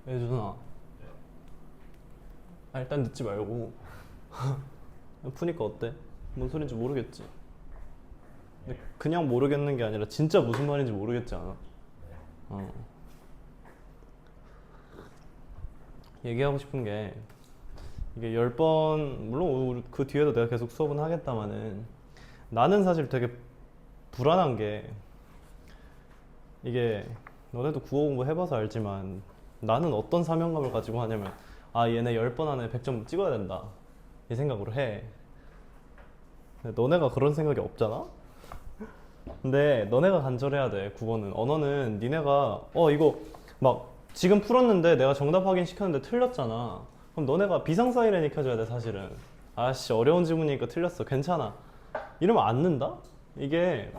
예준아, 일단 늦지 말고 푸니까 어때? 뭔 소린지 모르겠지? 근데 그냥 모르겠는 게 아니라 진짜 무슨 말인지 모르겠지 않아? 얘기하고 싶은 게 이게 10번 물론 그 뒤에도 내가 계속 수업은 하겠다마는 나는 사실 되게 불안한 게 이게 너네도 국어 공부 해봐서 알지만 나는 어떤 사명감을 가지고 하냐면 얘네 10번 안에 100점 찍어야 된다 이 생각으로 해. 근데 너네가 그런 생각이 없잖아? 근데 너네가 간절해야 돼. 국어는 언어는 니네가 이거 막 지금 풀었는데 내가 정답 확인 시켰는데 틀렸잖아. 그럼 너네가 비상사이렌 익혀줘야 돼 사실은. 아씨 어려운 지문이니까 틀렸어 괜찮아 이러면 안 는다? 이게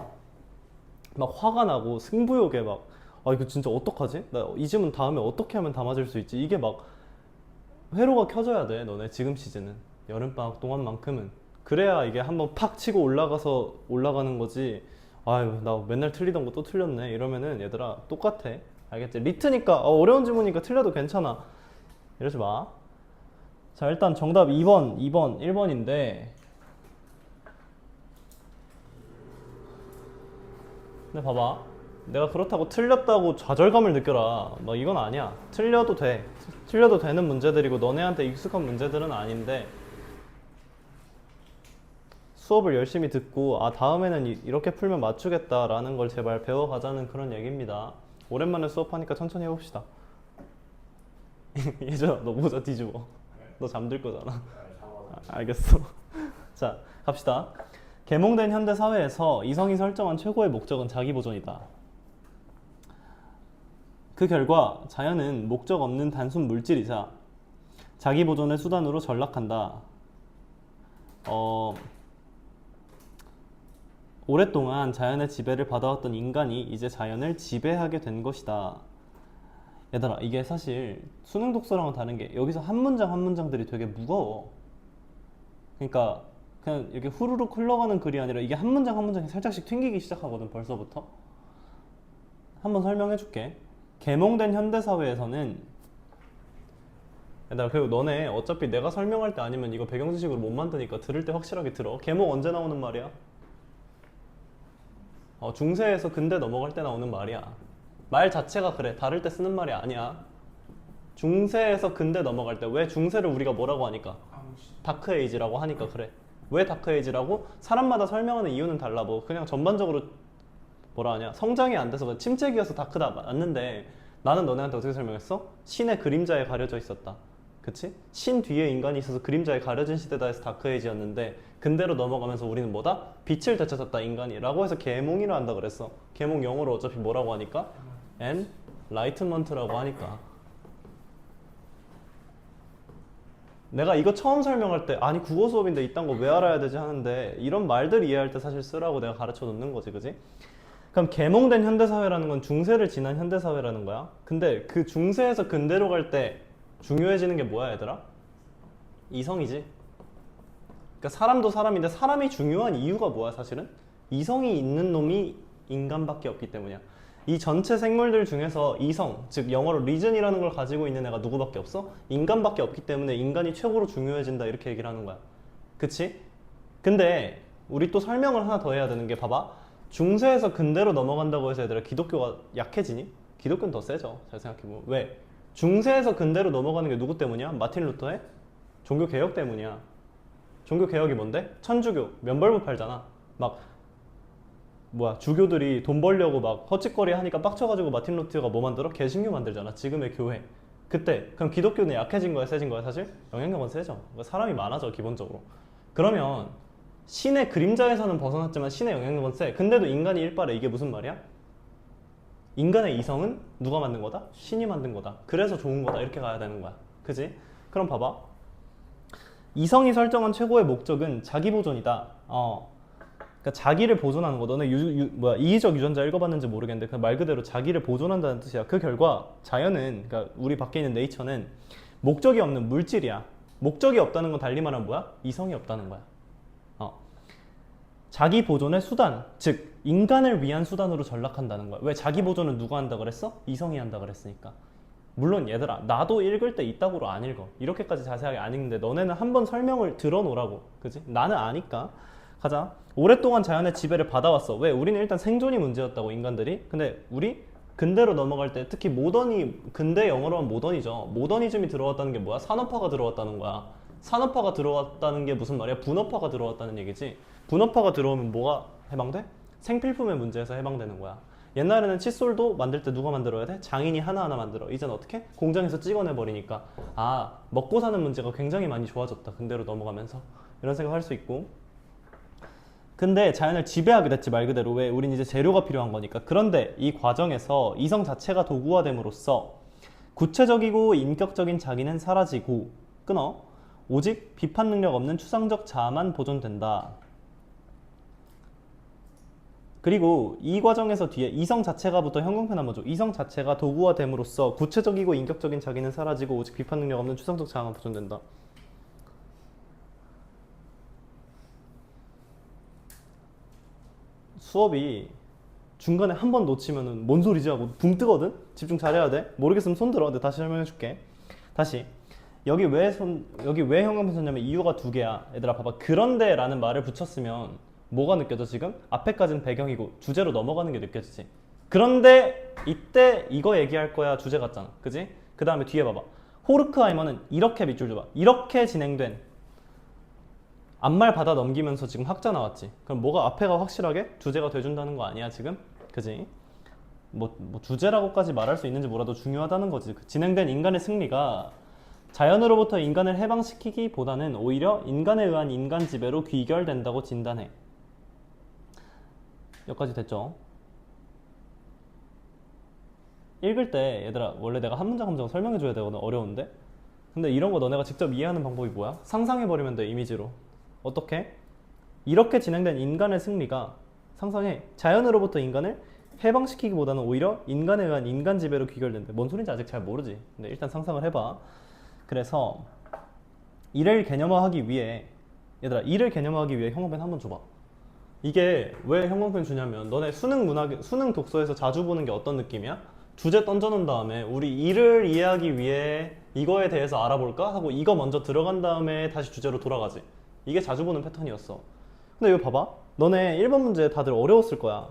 막 화가 나고 승부욕에 막 이거 진짜 어떡하지? 나 이 지문 다음에 어떻게 하면 다 맞을 수 있지? 이게 막 회로가 켜져야 돼 너네 지금 시즌은 여름방학 동안만큼은. 그래야 이게 한번 팍 치고 올라가는 거지. 아유 나 맨날 틀리던 거 또 틀렸네 이러면은 얘들아 똑같아. 알겠지? 리트니까 어려운 지문이니까 틀려도 괜찮아 이러지 마. 자 일단 정답 2번 1번인데 근데 봐봐 내가 그렇다고 틀렸다고 좌절감을 느껴라 뭐 이건 아니야. 틀려도 되는 문제들이고 너네한테 익숙한 문제들은 아닌데 수업을 열심히 듣고 다음에는 이렇게 풀면 맞추겠다라는 걸 제발 배워가자는 그런 얘기입니다. 오랜만에 수업하니까 천천히 해봅시다. 예전아 너 모자 뒤집어. 너 잠들 거잖아. 알겠어. 자 갑시다. 계몽된 현대 사회에서 이성이 설정한 최고의 목적은 자기보존이다. 그 결과 자연은 목적 없는 단순 물질이자 자기보존의 수단으로 전락한다. 오랫동안 자연의 지배를 받아왔던 인간이 이제 자연을 지배하게 된 것이다. 얘들아 이게 사실 수능 독서랑은 다른 게 여기서 한 문장 한 문장들이 되게 무거워. 그러니까 그냥 이렇게 후루룩 흘러가는 글이 아니라 이게 한 문장 한 문장이 살짝씩 튕기기 시작하거든 벌써부터. 한번 설명해 줄게. 계몽된 현대사회에서는 얘들아 그리고 너네 어차피 내가 설명할 때 아니면 이거 배경지식으로 못 만드니까 들을 때 확실하게 들어. 계몽 언제 나오는 말이야? 중세에서 근대 넘어갈 때 나오는 말이야. 말 자체가 그래. 다를 때 쓰는 말이 아니야. 중세에서 근대 넘어갈 때 왜 중세를 우리가 뭐라고 하니까? 다크에이지라고 하니까 그래. 왜 다크에이지라고? 사람마다 설명하는 이유는 달라. 뭐 그냥 전반적으로 뭐라 하냐 성장이 안 돼서 침체기여서 다크다 맞는데 나는 너네한테 어떻게 설명했어? 신의 그림자에 가려져 있었다. 그치? 신 뒤에 인간이 있어서 그림자에 가려진 시대다 해서 다크에이지였는데 근대로 넘어가면서 우리는 뭐다? 빛을 되찾았다 인간이 라고 해서 계몽이라 한다 그랬어. 계몽 영어로 어차피 뭐라고 하니까? Enlightenment라고 하니까. 내가 이거 처음 설명할 때 아니 국어 수업인데 이딴 거 왜 알아야 되지 하는데 이런 말들 이해할 때 사실 쓰라고 내가 가르쳐 놓는 거지 그지? 그럼 계몽된 현대사회라는 건 중세를 지난 현대사회라는 거야. 근데 그 중세에서 근대로 갈 때 중요해지는 게 뭐야 얘들아? 이성이지. 그러니까 사람도 사람인데 사람이 중요한 이유가 뭐야 사실은? 이성이 있는 놈이 인간밖에 없기 때문이야. 이 전체 생물들 중에서 이성, 즉 영어로 reason이라는 걸 가지고 있는 애가 누구밖에 없어? 인간밖에 없기 때문에 인간이 최고로 중요해진다 이렇게 얘기를 하는 거야. 그치? 근데 우리 또 설명을 하나 더 해야 되는 게 봐봐. 중세에서 근대로 넘어간다고 해서 얘들아 기독교가 약해지니? 기독교는 더 세죠. 잘 생각해보면. 왜? 중세에서 근대로 넘어가는 게 누구 때문이야? 마틴 루터의 종교개혁 때문이야. 종교개혁이 뭔데? 천주교, 면벌부 팔잖아. 막 주교들이 돈 벌려고 막 헛짓거리 하니까 빡쳐가지고 마틴 루터가 뭐 만들어? 개신교 만들잖아. 지금의 교회. 그때 그럼 기독교는 약해진 거야 세진 거야 사실? 영향력은 세죠. 그러니까 사람이 많아져 기본적으로. 그러면 신의 그림자에서는 벗어났지만 신의 영향력은 세. 근데도 인간이 일발에 이게 무슨 말이야? 인간의 이성은 누가 만든 거다? 신이 만든 거다. 그래서 좋은 거다. 이렇게 가야 되는 거야. 그지? 그럼 봐봐. 이성이 설정한 최고의 목적은 자기보존이다. 그러니까 자기를 보존하는 거. 너네 이의적 유전자 읽어봤는지 모르겠는데 그 말 그대로 자기를 보존한다는 뜻이야. 그 결과 자연은, 그러니까 우리 밖에 있는 네이처는 목적이 없는 물질이야. 목적이 없다는 건 달리 말하면 뭐야? 이성이 없다는 거야. 자기 보존의 수단, 즉 인간을 위한 수단으로 전락한다는 거야. 왜? 자기 보존은 누가 한다 그랬어? 이성이 한다 그랬으니까. 물론 얘들아, 나도 읽을 때 이따구로 안 읽어. 이렇게까지 자세하게 안 읽는데 너네는 한번 설명을 들어놓으라고. 그지? 나는 아니까. 가자. 오랫동안 자연의 지배를 받아왔어. 왜? 우리는 일단 생존이 문제였다고, 인간들이. 근데 우리 근대로 넘어갈 때 특히 근대 영어로 하면 모더니죠. 모더니즘이 들어왔다는 게 뭐야? 산업화가 들어왔다는 거야. 산업화가 들어왔다는 게 무슨 말이야? 분업화가 들어왔다는 얘기지. 분업화가 들어오면 뭐가 해방돼? 생필품의 문제에서 해방되는 거야. 옛날에는 칫솔도 만들 때 누가 만들어야 돼? 장인이 하나하나 만들어. 이제는 어떻게? 공장에서 찍어내버리니까 먹고 사는 문제가 굉장히 많이 좋아졌다. 근대로 넘어가면서. 이런 생각 할 수 있고. 근데 자연을 지배하게 됐지, 말 그대로. 왜? 우린 이제 재료가 필요한 거니까. 그런데 이 과정에서 이성 자체가 도구화됨으로써 구체적이고 인격적인 자기는 사라지고 끊어. 오직 비판 능력 없는 추상적 자아만 보존된다. 그리고 이 과정에서 뒤에 이성 자체가부터 형광펜 한번 줘. 이성 자체가 도구화됨으로써 구체적이고 인격적인 자기는 사라지고 오직 비판 능력 없는 추상적 자아만 보존된다. 수업이 중간에 한 번 놓치면은 뭔 소리지 하고 붕 뜨거든? 집중 잘해야 돼. 모르겠으면 손 들어. 내가 다시 설명해 줄게. 다시. 여기 왜 형광펜 썼냐면 이유가 두 개야. 얘들아 봐봐. 그런데 라는 말을 붙였으면 뭐가 느껴져 지금? 앞에까지는 배경이고 주제로 넘어가는 게 느껴지지. 그런데 이때 이거 얘기할 거야 주제 같잖아. 그지? 그 다음에 뒤에 봐봐. 호르크하이머는 이렇게 밑줄 줘봐. 이렇게 진행된 앞말 받아 넘기면서 지금 학자 나왔지. 그럼 뭐가 앞에가 확실하게 주제가 돼준다는 거 아니야 지금? 그지? 뭐 주제라고까지 말할 수 있는지 몰라도 중요하다는 거지. 진행된 인간의 승리가 자연으로부터 인간을 해방시키기보다는 오히려 인간에 의한 인간 지배로 귀결된다고 진단해. 여기까지 됐죠? 읽을 때 얘들아 원래 내가 한 문장 한 문장 설명해줘야 되거든. 어려운데? 근데 이런 거 너네가 직접 이해하는 방법이 뭐야? 상상해버리면 돼. 이미지로. 어떻게? 이렇게 진행된 인간의 승리가, 상상해, 자연으로부터 인간을 해방시키기보다는 오히려 인간에 의한 인간 지배로 귀결된대. 뭔 소린지 아직 잘 모르지. 근데 일단 상상을 해봐. 그래서 이를 개념화하기 위해, 얘들아 이를 개념화하기 위해 형광펜 한번 줘봐. 이게 왜 형광펜 주냐면 너네 수능 독서에서 자주 보는 게 어떤 느낌이야? 주제 던져놓은 다음에 우리 이를 이해하기 위해 이거에 대해서 알아볼까? 하고 이거 먼저 들어간 다음에 다시 주제로 돌아가지. 이게 자주 보는 패턴이었어. 근데 이거 봐봐. 너네 1번 문제 다들 어려웠을 거야.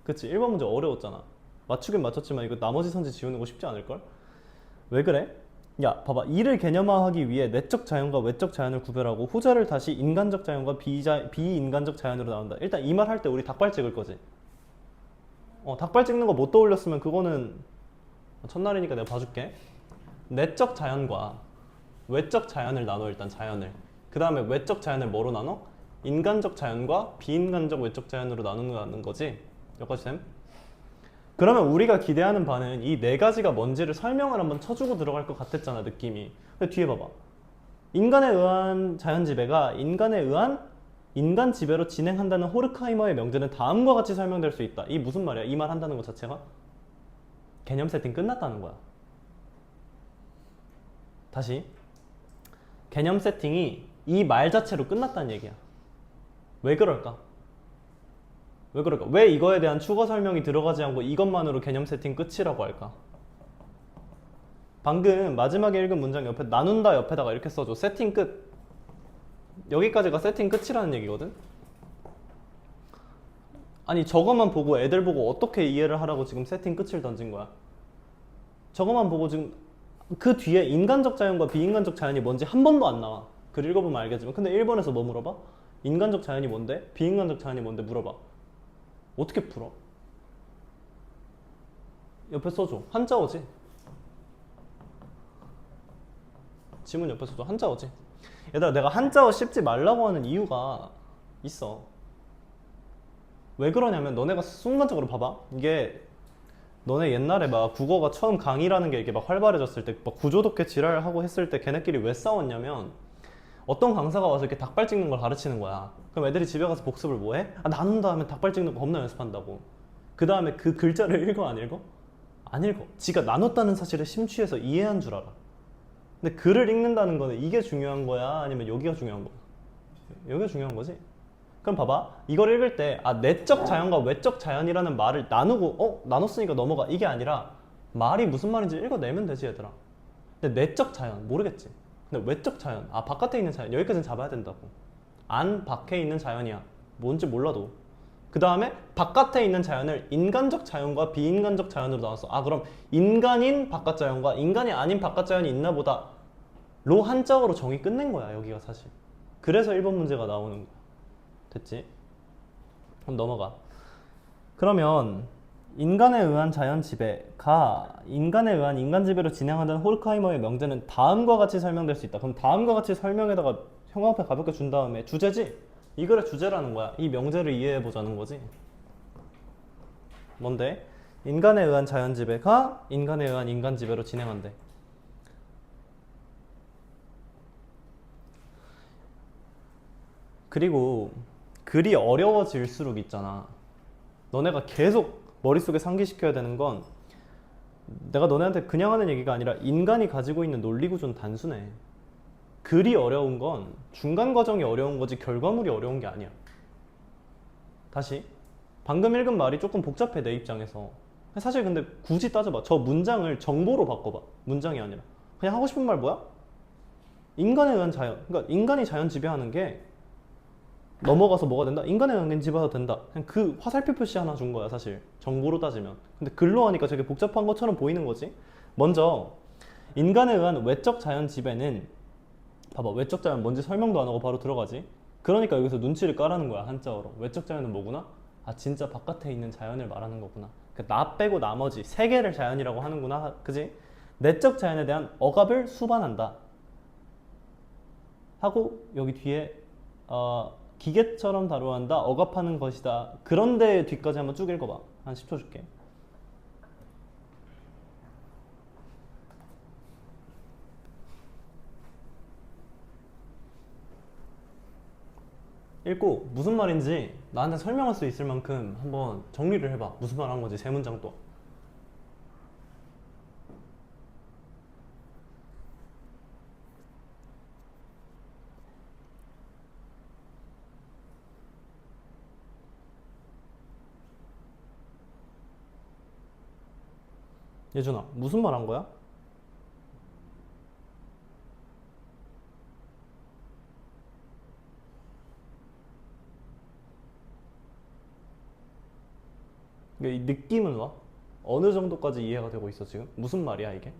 그치? 1번 문제 어려웠잖아. 맞추긴 맞췄지만 이거 나머지 선지 지우는 거 쉽지 않을걸? 왜 그래? 야 봐봐. 이를 개념화하기 위해 내적 자연과 외적 자연을 구별하고 후자를 다시 인간적 자연과 비인간적 자연으로 나눈다. 일단 이 말 할 때 우리 닭발 찍을 거지. 닭발 찍는 거 못 떠올렸으면 그거는 첫날이니까 내가 봐줄게. 내적 자연과 외적 자연을 나눠. 일단 자연을. 그 다음에 외적 자연을 뭐로 나눠? 인간적 자연과 비인간적 외적 자연으로 나누는 거지. 여기까지 됨? 그러면 우리가 기대하는 바는 이 네 가지가 뭔지를 설명을 한번 쳐주고 들어갈 것 같았잖아, 느낌이. 근데 뒤에 봐봐. 인간에 의한 자연 지배가 인간에 의한 인간 지배로 진행한다는 호르크하이머의 명제는 다음과 같이 설명될 수 있다. 이 무슨 말이야? 이 말 한다는 것 자체가? 개념 세팅 끝났다는 거야. 다시. 개념 세팅이 이 말 자체로 끝났다는 얘기야. 왜 그럴까? 왜 그럴까? 왜 이거에 대한 추가 설명이 들어가지 않고 이것만으로 개념 세팅 끝이라고 할까? 방금 마지막에 읽은 문장 옆에 나눈다 옆에다가 이렇게 써줘. 세팅 끝. 여기까지가 세팅 끝이라는 얘기거든? 아니 저것만 보고 애들 보고 어떻게 이해를 하라고 지금 세팅 끝을 던진 거야? 저것만 보고 지금 그 뒤에 인간적 자연과 비인간적 자연이 뭔지 한 번도 안 나와. 글 읽어보면 알겠지만. 근데 1번에서 뭐 물어봐? 인간적 자연이 뭔데? 비인간적 자연이 뭔데? 물어봐. 어떻게 풀어? 옆에 써줘. 한자어지. 지문 옆에 써줘. 한자어지. 얘들아 내가 한자어 씹지 말라고 하는 이유가 있어. 왜 그러냐면 너네가 순간적으로 봐봐. 이게 너네 옛날에 막 국어가 처음 강의라는 게 이게 막 활발해졌을 때 막 구조독해 지랄하고 했을 때 걔네끼리 왜 싸웠냐면 어떤 강사가 와서 이렇게 닭발 찍는 걸 가르치는 거야. 그럼 애들이 집에 가서 복습을 뭐 해? 아, 나눈 다음에 닭발 찍는 거 겁나 연습한다고. 그 다음에 그 글자를 읽어 안 읽어? 안 읽어. 지가 나눴다는 사실을 심취해서 이해한 줄 알아. 근데 글을 읽는다는 거는 이게 중요한 거야? 아니면 여기가 중요한 거야? 여기가 중요한 거지? 그럼 봐봐. 이걸 읽을 때 아, 내적 자연과 외적 자연이라는 말을 나누고 나눴으니까 넘어가. 이게 아니라 말이 무슨 말인지 읽어내면 되지 얘들아. 근데 내적 자연 모르겠지. 근데 외적 자연, 아 바깥에 있는 자연 여기까지는 잡아야 된다고. 안 밖에 있는 자연이야. 뭔지 몰라도. 그 다음에 바깥에 있는 자연을 인간적 자연과 비인간적 자연으로 나눴어. 아 그럼 인간인 바깥 자연과 인간이 아닌 바깥 자연이 있나 보다 로 한자어로 정의 끝낸 거야 여기가 사실. 그래서 1번 문제가 나오는 거야. 됐지? 그럼 넘어가. 그러면 인간에 의한 자연 지배가 인간에 의한 인간 지배로 진행하는 호르카이머의 명제는 다음과 같이 설명될 수 있다. 그럼 다음과 같이 설명에다가 형 앞에 가볍게 준 다음에 주제지? 이 글의 주제라는 거야. 이 명제를 이해해 보자는 거지. 뭔데? 인간에 의한 자연 지배가 인간에 의한 인간 지배로 진행한대. 그리고 글이 어려워질수록 있잖아. 너네가 계속 머릿속에 상기시켜야 되는 건 내가 너네한테 그냥 하는 얘기가 아니라 인간이 가지고 있는 논리 구조는 단순해. 글이 어려운 건 중간 과정이 어려운 거지 결과물이 어려운 게 아니야. 다시 방금 읽은 말이 조금 복잡해 내 입장에서. 사실 근데 굳이 따져봐. 저 문장을 정보로 바꿔봐. 문장이 아니라 그냥 하고 싶은 말 뭐야? 인간에 의한 자연. 그러니까 인간이 자연 지배하는 게 넘어가서 뭐가 된다? 인간에 의한 지배가 된다. 그냥 그 화살표 표시 하나 준 거야 사실. 정보로 따지면. 근데 글로 하니까 되게 복잡한 것처럼 보이는 거지. 먼저 인간에 의한 외적 자연 지배는 봐봐. 외적 자연 뭔지 설명도 안 하고 바로 들어가지. 그러니까 여기서 눈치를 까라는 거야 한자어로. 외적 자연은 뭐구나? 아 진짜 바깥에 있는 자연을 말하는 거구나. 그러니까 나 빼고 나머지 세 개를 자연이라고 하는구나. 그지? 내적 자연에 대한 억압을 수반한다 하고 여기 뒤에 기계처럼 다루어한다, 억압하는 것이다. 그런데 뒤까지 한번 쭉 읽어봐. 한 10초 줄게. 읽고 무슨 말인지 나한테 설명할 수 있을 만큼 한번 정리를 해봐. 무슨 말 한 건지 세 문장 또. 예준아, 무슨 말 한 거야? 이 느낌은 와? 어느 정도까지 이해가 되고 있어 지금? 무슨 말이야 이게?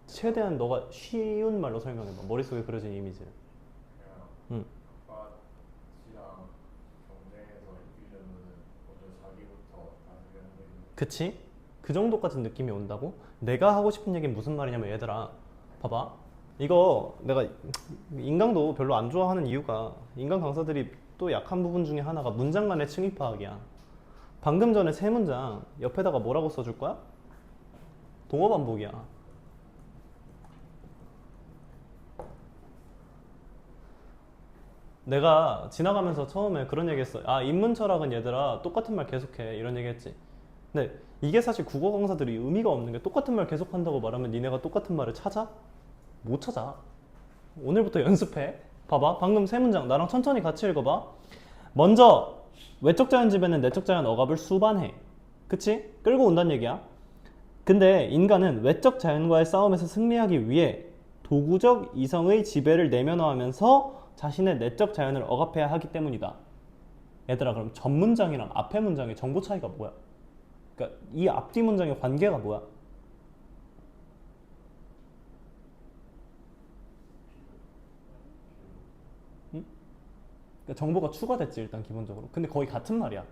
최대한 너가 쉬운 말로 설명해봐. 머릿속에 그려진 이미지를. 응. 아빠랑 경쟁에서 이기려면 먼저 자기부터 다스리는 게 그치? 그 정도까지 느낌이 온다고? 내가 하고 싶은 얘기는 무슨 말이냐면 얘들아 봐봐. 이거 내가 인강도 별로 안 좋아하는 이유가 인강 강사들이 또 약한 부분 중에 하나가 문장 간의 층위 파악이야. 방금 전에 세 문장 옆에다가 뭐라고 써줄 거야? 동어 반복이야. 내가 지나가면서 처음에 그런 얘기 했어. 아, 인문 철학은 얘들아 똑같은 말 계속해. 이런 얘기 했지. 근데 이게 사실 국어 강사들이 의미가 없는 게 똑같은 말 계속한다고 말하면 니네가 똑같은 말을 찾아? 못 찾아. 오늘부터 연습해. 봐봐. 방금 세 문장 나랑 천천히 같이 읽어봐. 먼저 외적 자연 지배는 내적 자연 억압을 수반해. 그치? 끌고 온다는 얘기야. 근데 인간은 외적 자연과의 싸움에서 승리하기 위해 도구적 이성의 지배를 내면화하면서 자신의 내적 자연을 억압해야 하기 때문이다. 얘들아 그럼 전 문장이랑 앞에 문장의 정보 차이가 뭐야? 그러니까 이 앞뒤 문장의 관계가 뭐야? 응? 그러니까 정보가 추가됐지 일단 기본적으로. 근데 거의 같은 말이야.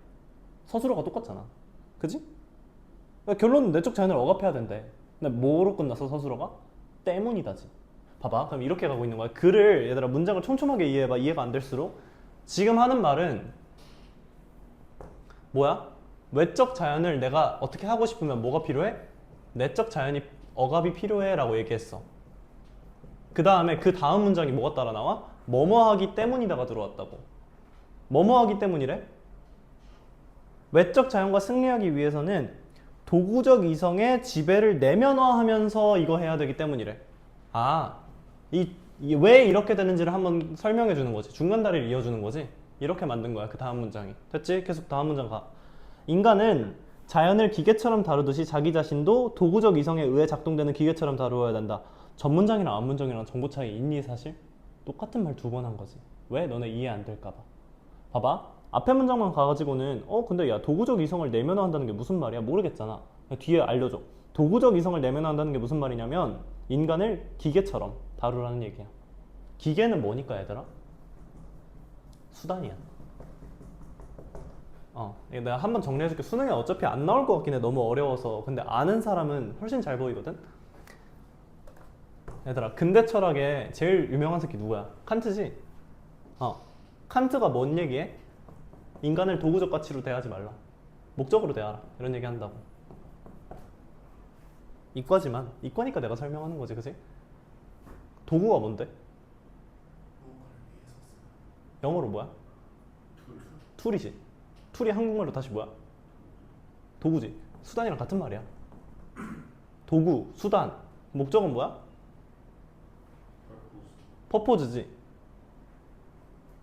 서술어가 똑같잖아. 그지? 그러니까 결론은 내적 자연을 억압해야 된대. 근데 뭐로 끝났어 서술어가? 때문이다지. 봐봐. 그럼 이렇게 가고 있는 거야. 글을 얘들아 문장을 촘촘하게 이해해봐. 이해가 안 될수록 지금 하는 말은 뭐야? 외적 자연을 내가 어떻게 하고 싶으면 뭐가 필요해? 내적 자연이 억압이 필요해 라고 얘기했어. 그 다음에 그 다음 문장이 뭐가 따라 나와? 뭐뭐하기 때문이다가 들어왔다고. 뭐뭐하기 때문이래? 외적 자연과 승리하기 위해서는 도구적 이성의 지배를 내면화하면서 이거 해야 되기 때문이래. 아, 왜 이렇게 되는지를 한번 설명해 주는 거지. 중간 다리를 이어주는 거지. 이렇게 만든 거야. 그 다음 문장이. 됐지? 계속 다음 문장 가. 인간은 자연을 기계처럼 다루듯이 자기 자신도 도구적 이성에 의해 작동되는 기계처럼 다루어야 된다. 전문장이랑 앞문장이랑 정보 차이 있니 사실? 똑같은 말 두 번 한 거지. 왜? 너네 이해 안 될까 봐. 봐봐. 앞에 문장만 가가지고는 근데 야 도구적 이성을 내면화한다는 게 무슨 말이야? 모르겠잖아. 뒤에 알려줘. 도구적 이성을 내면화한다는 게 무슨 말이냐면 인간을 기계처럼 다루라는 얘기야. 기계는 뭐니까 얘들아? 수단이야. 이거 내가 한번 정리해줄게. 수능에 어차피 안 나올 것 같긴 해. 너무 어려워서. 근데 아는 사람은 훨씬 잘 보이거든? 얘들아, 근대 철학의 제일 유명한 새끼 누구야? 칸트지? 칸트가 뭔 얘기해? 인간을 도구적 가치로 대하지 말라. 목적으로 대하라. 이런 얘기 한다고. 이과지만, 이과니까 내가 설명하는 거지, 그치? 도구가 뭔데? 영어로 뭐야? 툴이지. 툴이 한국말로 다시 뭐야? 도구지. 수단이랑 같은 말이야. 도구, 수단. 목적은 뭐야? 퍼포즈지.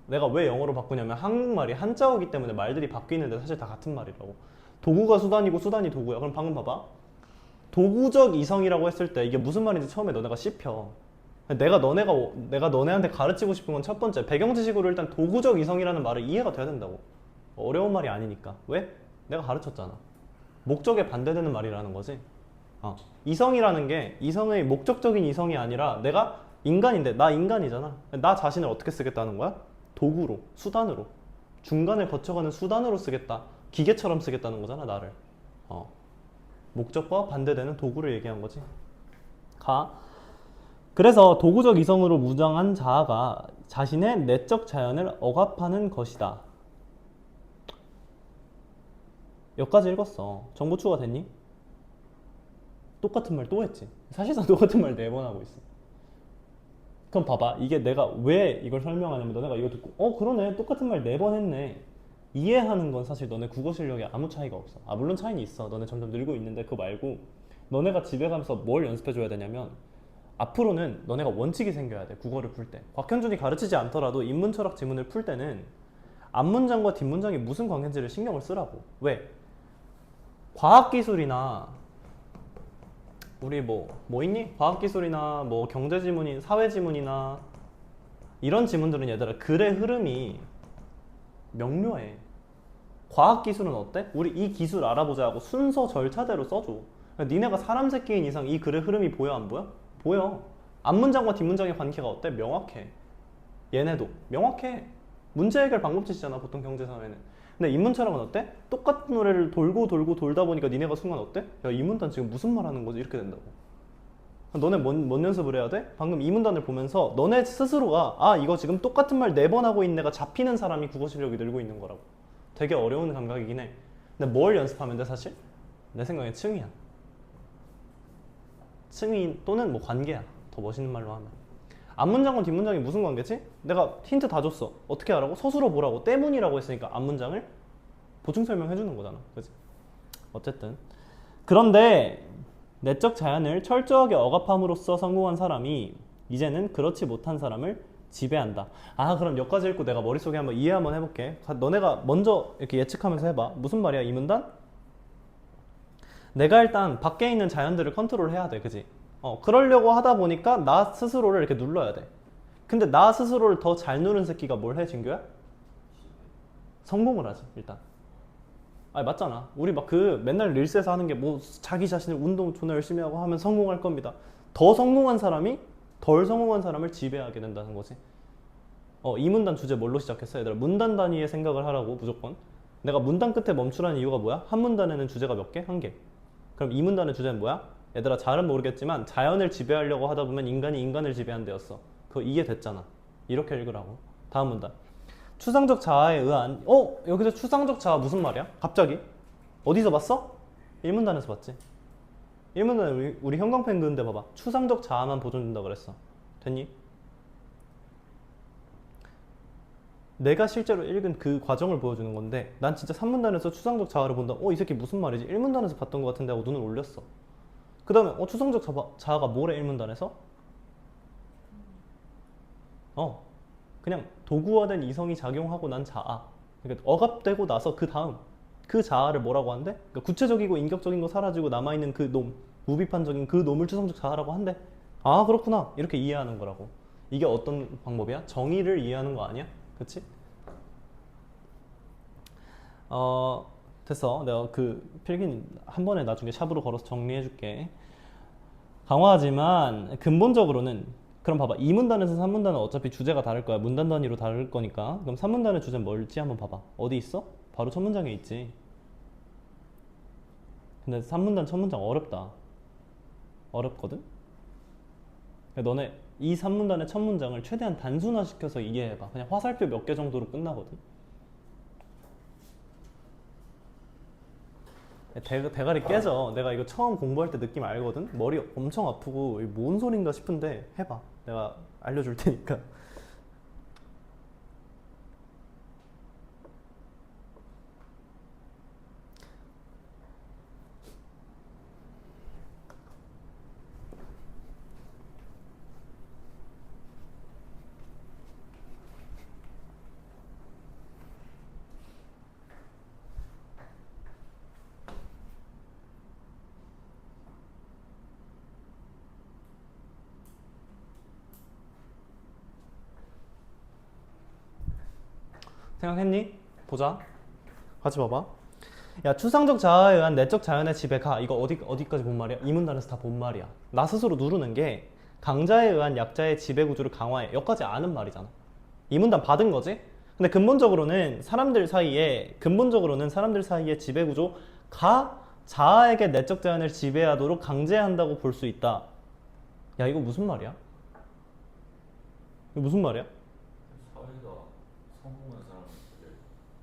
내가 왜 영어로 바꾸냐면 한국말이 한자어기 때문에 말들이 바뀌는데 사실 다 같은 말이라고. 도구가 수단이고 수단이 도구야. 그럼 방금 봐봐. 도구적 이성이라고 했을 때 이게 무슨 말인지 처음에 너네가 씹혀. 내가 너네한테 가르치고 싶은 건 첫 번째 배경 지식으로 일단 도구적 이성이라는 말을 이해가 돼야 된다고. 어려운 말이 아니니까. 왜? 내가 가르쳤잖아. 목적에 반대되는 말이라는 거지. 이성이라는 게 이성의 목적적인 이성이 아니라 내가 인간인데 나 인간이잖아. 나 자신을 어떻게 쓰겠다는 거야? 도구로, 수단으로. 중간을 거쳐가는 수단으로 쓰겠다. 기계처럼 쓰겠다는 거잖아, 나를. 목적과 반대되는 도구를 얘기한 거지. 가. 그래서 도구적 이성으로 무장한 자아가 자신의 내적 자연을 억압하는 것이다. 여기까지 읽었어. 정보 추가 됐니? 똑같은 말 또 했지. 사실상 똑같은 말 4번 하고 있어. 그럼 봐봐. 이게 내가 왜 이걸 설명하냐면 너네가 이거 듣고 그러네. 똑같은 말 4번 했네. 이해하는 건 사실 너네 국어 실력에 아무 차이가 없어. 물론 차이는 있어. 너네 점점 늘고 있는데 그거 말고 너네가 집에 가면서 뭘 연습해줘야 되냐면 앞으로는 너네가 원칙이 생겨야 돼. 국어를 풀 때. 곽현준이 가르치지 않더라도 인문철학 지문을 풀 때는 앞문장과 뒷문장이 무슨 관계인지를 신경을 쓰라고. 왜? 과학기술이나 우리 뭐 있니? 과학기술이나 뭐 경제지문이 사회지문이나 이런 지문들은 얘들아 글의 흐름이 명료해. 과학기술은 어때? 우리 이 기술 알아보자 하고 순서 절차대로 써줘. 니네가 사람 새끼인 이상 이 글의 흐름이 보여 안 보여? 보여. 앞문장과 뒷문장의 관계가 어때? 명확해. 얘네도 명확해. 문제 해결 방법지시잖아 보통 경제사회는. 근데 인문철학은 어때? 똑같은 노래를 돌고 돌고 돌다 보니까 니네가 순간 어때? 야, 이 문단 지금 무슨 말 하는 거지? 이렇게 된다고. 너네 뭔 연습을 해야 돼? 방금 이 문단을 보면서 너네 스스로가 이거 지금 똑같은 말 4번 하고 있는 애가 잡히는 사람이 국어 실력이 늘고 있는 거라고. 되게 어려운 감각이긴 해. 근데 뭘 연습하면 돼 사실? 내 생각엔 층이야. 층이 또는 뭐 관계야. 더 멋있는 말로 하면. 앞문장과 뒷문장이 무슨 관계지? 내가 힌트 다 줬어. 어떻게 하라고? 서술어 보라고. 때문이라고 했으니까 앞문장을 보충 설명해 주는 거잖아. 그치? 어쨌든 그런데 내적 자연을 철저하게 억압함으로써 성공한 사람이 이제는 그렇지 못한 사람을 지배한다. 그럼 여기까지 읽고 내가 머릿속에 한번 이해 한번 해볼게. 너네가 먼저 이렇게 예측하면서 해봐. 무슨 말이야 이 문단? 내가 일단 밖에 있는 자연들을 컨트롤해야 돼. 그지? 그러려고 하다 보니까 나 스스로를 이렇게 눌러야 돼. 근데 나 스스로를 더 잘 누른 새끼가 뭘 해, 진규야? 성공을 하지, 일단. 맞잖아. 우리 막 맨날 릴스에서 하는 게 뭐 자기 자신을 운동 존나 열심히 하고 하면 성공할 겁니다. 더 성공한 사람이 덜 성공한 사람을 지배하게 된다는 거지. 이 문단 주제 뭘로 시작했어? 얘들아, 문단 단위의 생각을 하라고, 무조건. 내가 문단 끝에 멈추라는 이유가 뭐야? 한 문단에는 주제가 몇 개? 1개. 그럼 이 문단의 주제는 뭐야? 얘들아 잘은 모르겠지만 자연을 지배하려고 하다 보면 인간이 인간을 지배한대였어. 그거 이해됐잖아. 이렇게 읽으라고. 다음 문단. 추상적 자아에 의한 여기서 추상적 자아 무슨 말이야? 갑자기? 어디서 봤어? 1문단에서 봤지. 1문단에 우리 형광펜 그은데 봐봐. 추상적 자아만 보존된다 그랬어. 됐니? 내가 실제로 읽은 그 과정을 보여주는 건데 난 진짜 3문단에서 추상적 자아를 본다. 이 새끼 무슨 말이지? 1문단에서 봤던 것 같은데 하고 눈을 올렸어. 그 다음에 추상적 자아가 뭐래 1문단에서? 그냥 도구화된 이성이 작용하고 난 자아. 그러니까 억압되고 나서 그 다음 그 자아를 뭐라고 한대? 그러니까 구체적이고 인격적인 거 사라지고 남아있는 그 놈, 무비판적인 그 놈을 추상적 자아라고 한대. 아 그렇구나 이렇게 이해하는 거라고. 이게 어떤 방법이야? 정의를 이해하는 거 아니야? 그치? 됐어. 내가 그 필긴 한 번에 나중에 샵으로 걸어서 정리해줄게. 강화하지만 근본적으로는 그럼 봐봐. 2문단에서 3문단은 어차피 주제가 다를 거야. 문단 단위로 다를 거니까. 그럼 3문단의 주제는 뭘지 한번 봐봐. 어디 있어? 바로 첫 문장에 있지. 근데 3문단 첫 문장 어렵다. 어렵거든? 너네 이 3문단의 첫 문장을 최대한 단순화시켜서 이해해봐. 그냥 화살표 몇 개 정도로 끝나거든. 대가리 깨져. 내가 이거 처음 공부할 때 느낌 알거든? 머리 엄청 아프고 이게 뭔 소린가 싶은데 해봐. 내가 알려줄 테니까. 생각했니? 보자. 같이 봐봐. 야, 추상적 자아에 의한 내적 자연의 지배 가. 이거 어디까지 본 말이야? 이 문단에서 다 본 말이야. 나 스스로 누르는 게 강자에 의한 약자의 지배 구조를 강화해. 여기까지 아는 말이잖아. 이 문단 받은 거지? 근데 근본적으로는 사람들 사이에 지배 구조가 자아에게 내적 자연을 지배하도록 강제한다고 볼 수 있다. 야, 이거 무슨 말이야? 이거 무슨 말이야? 사회가 성공한 사람들을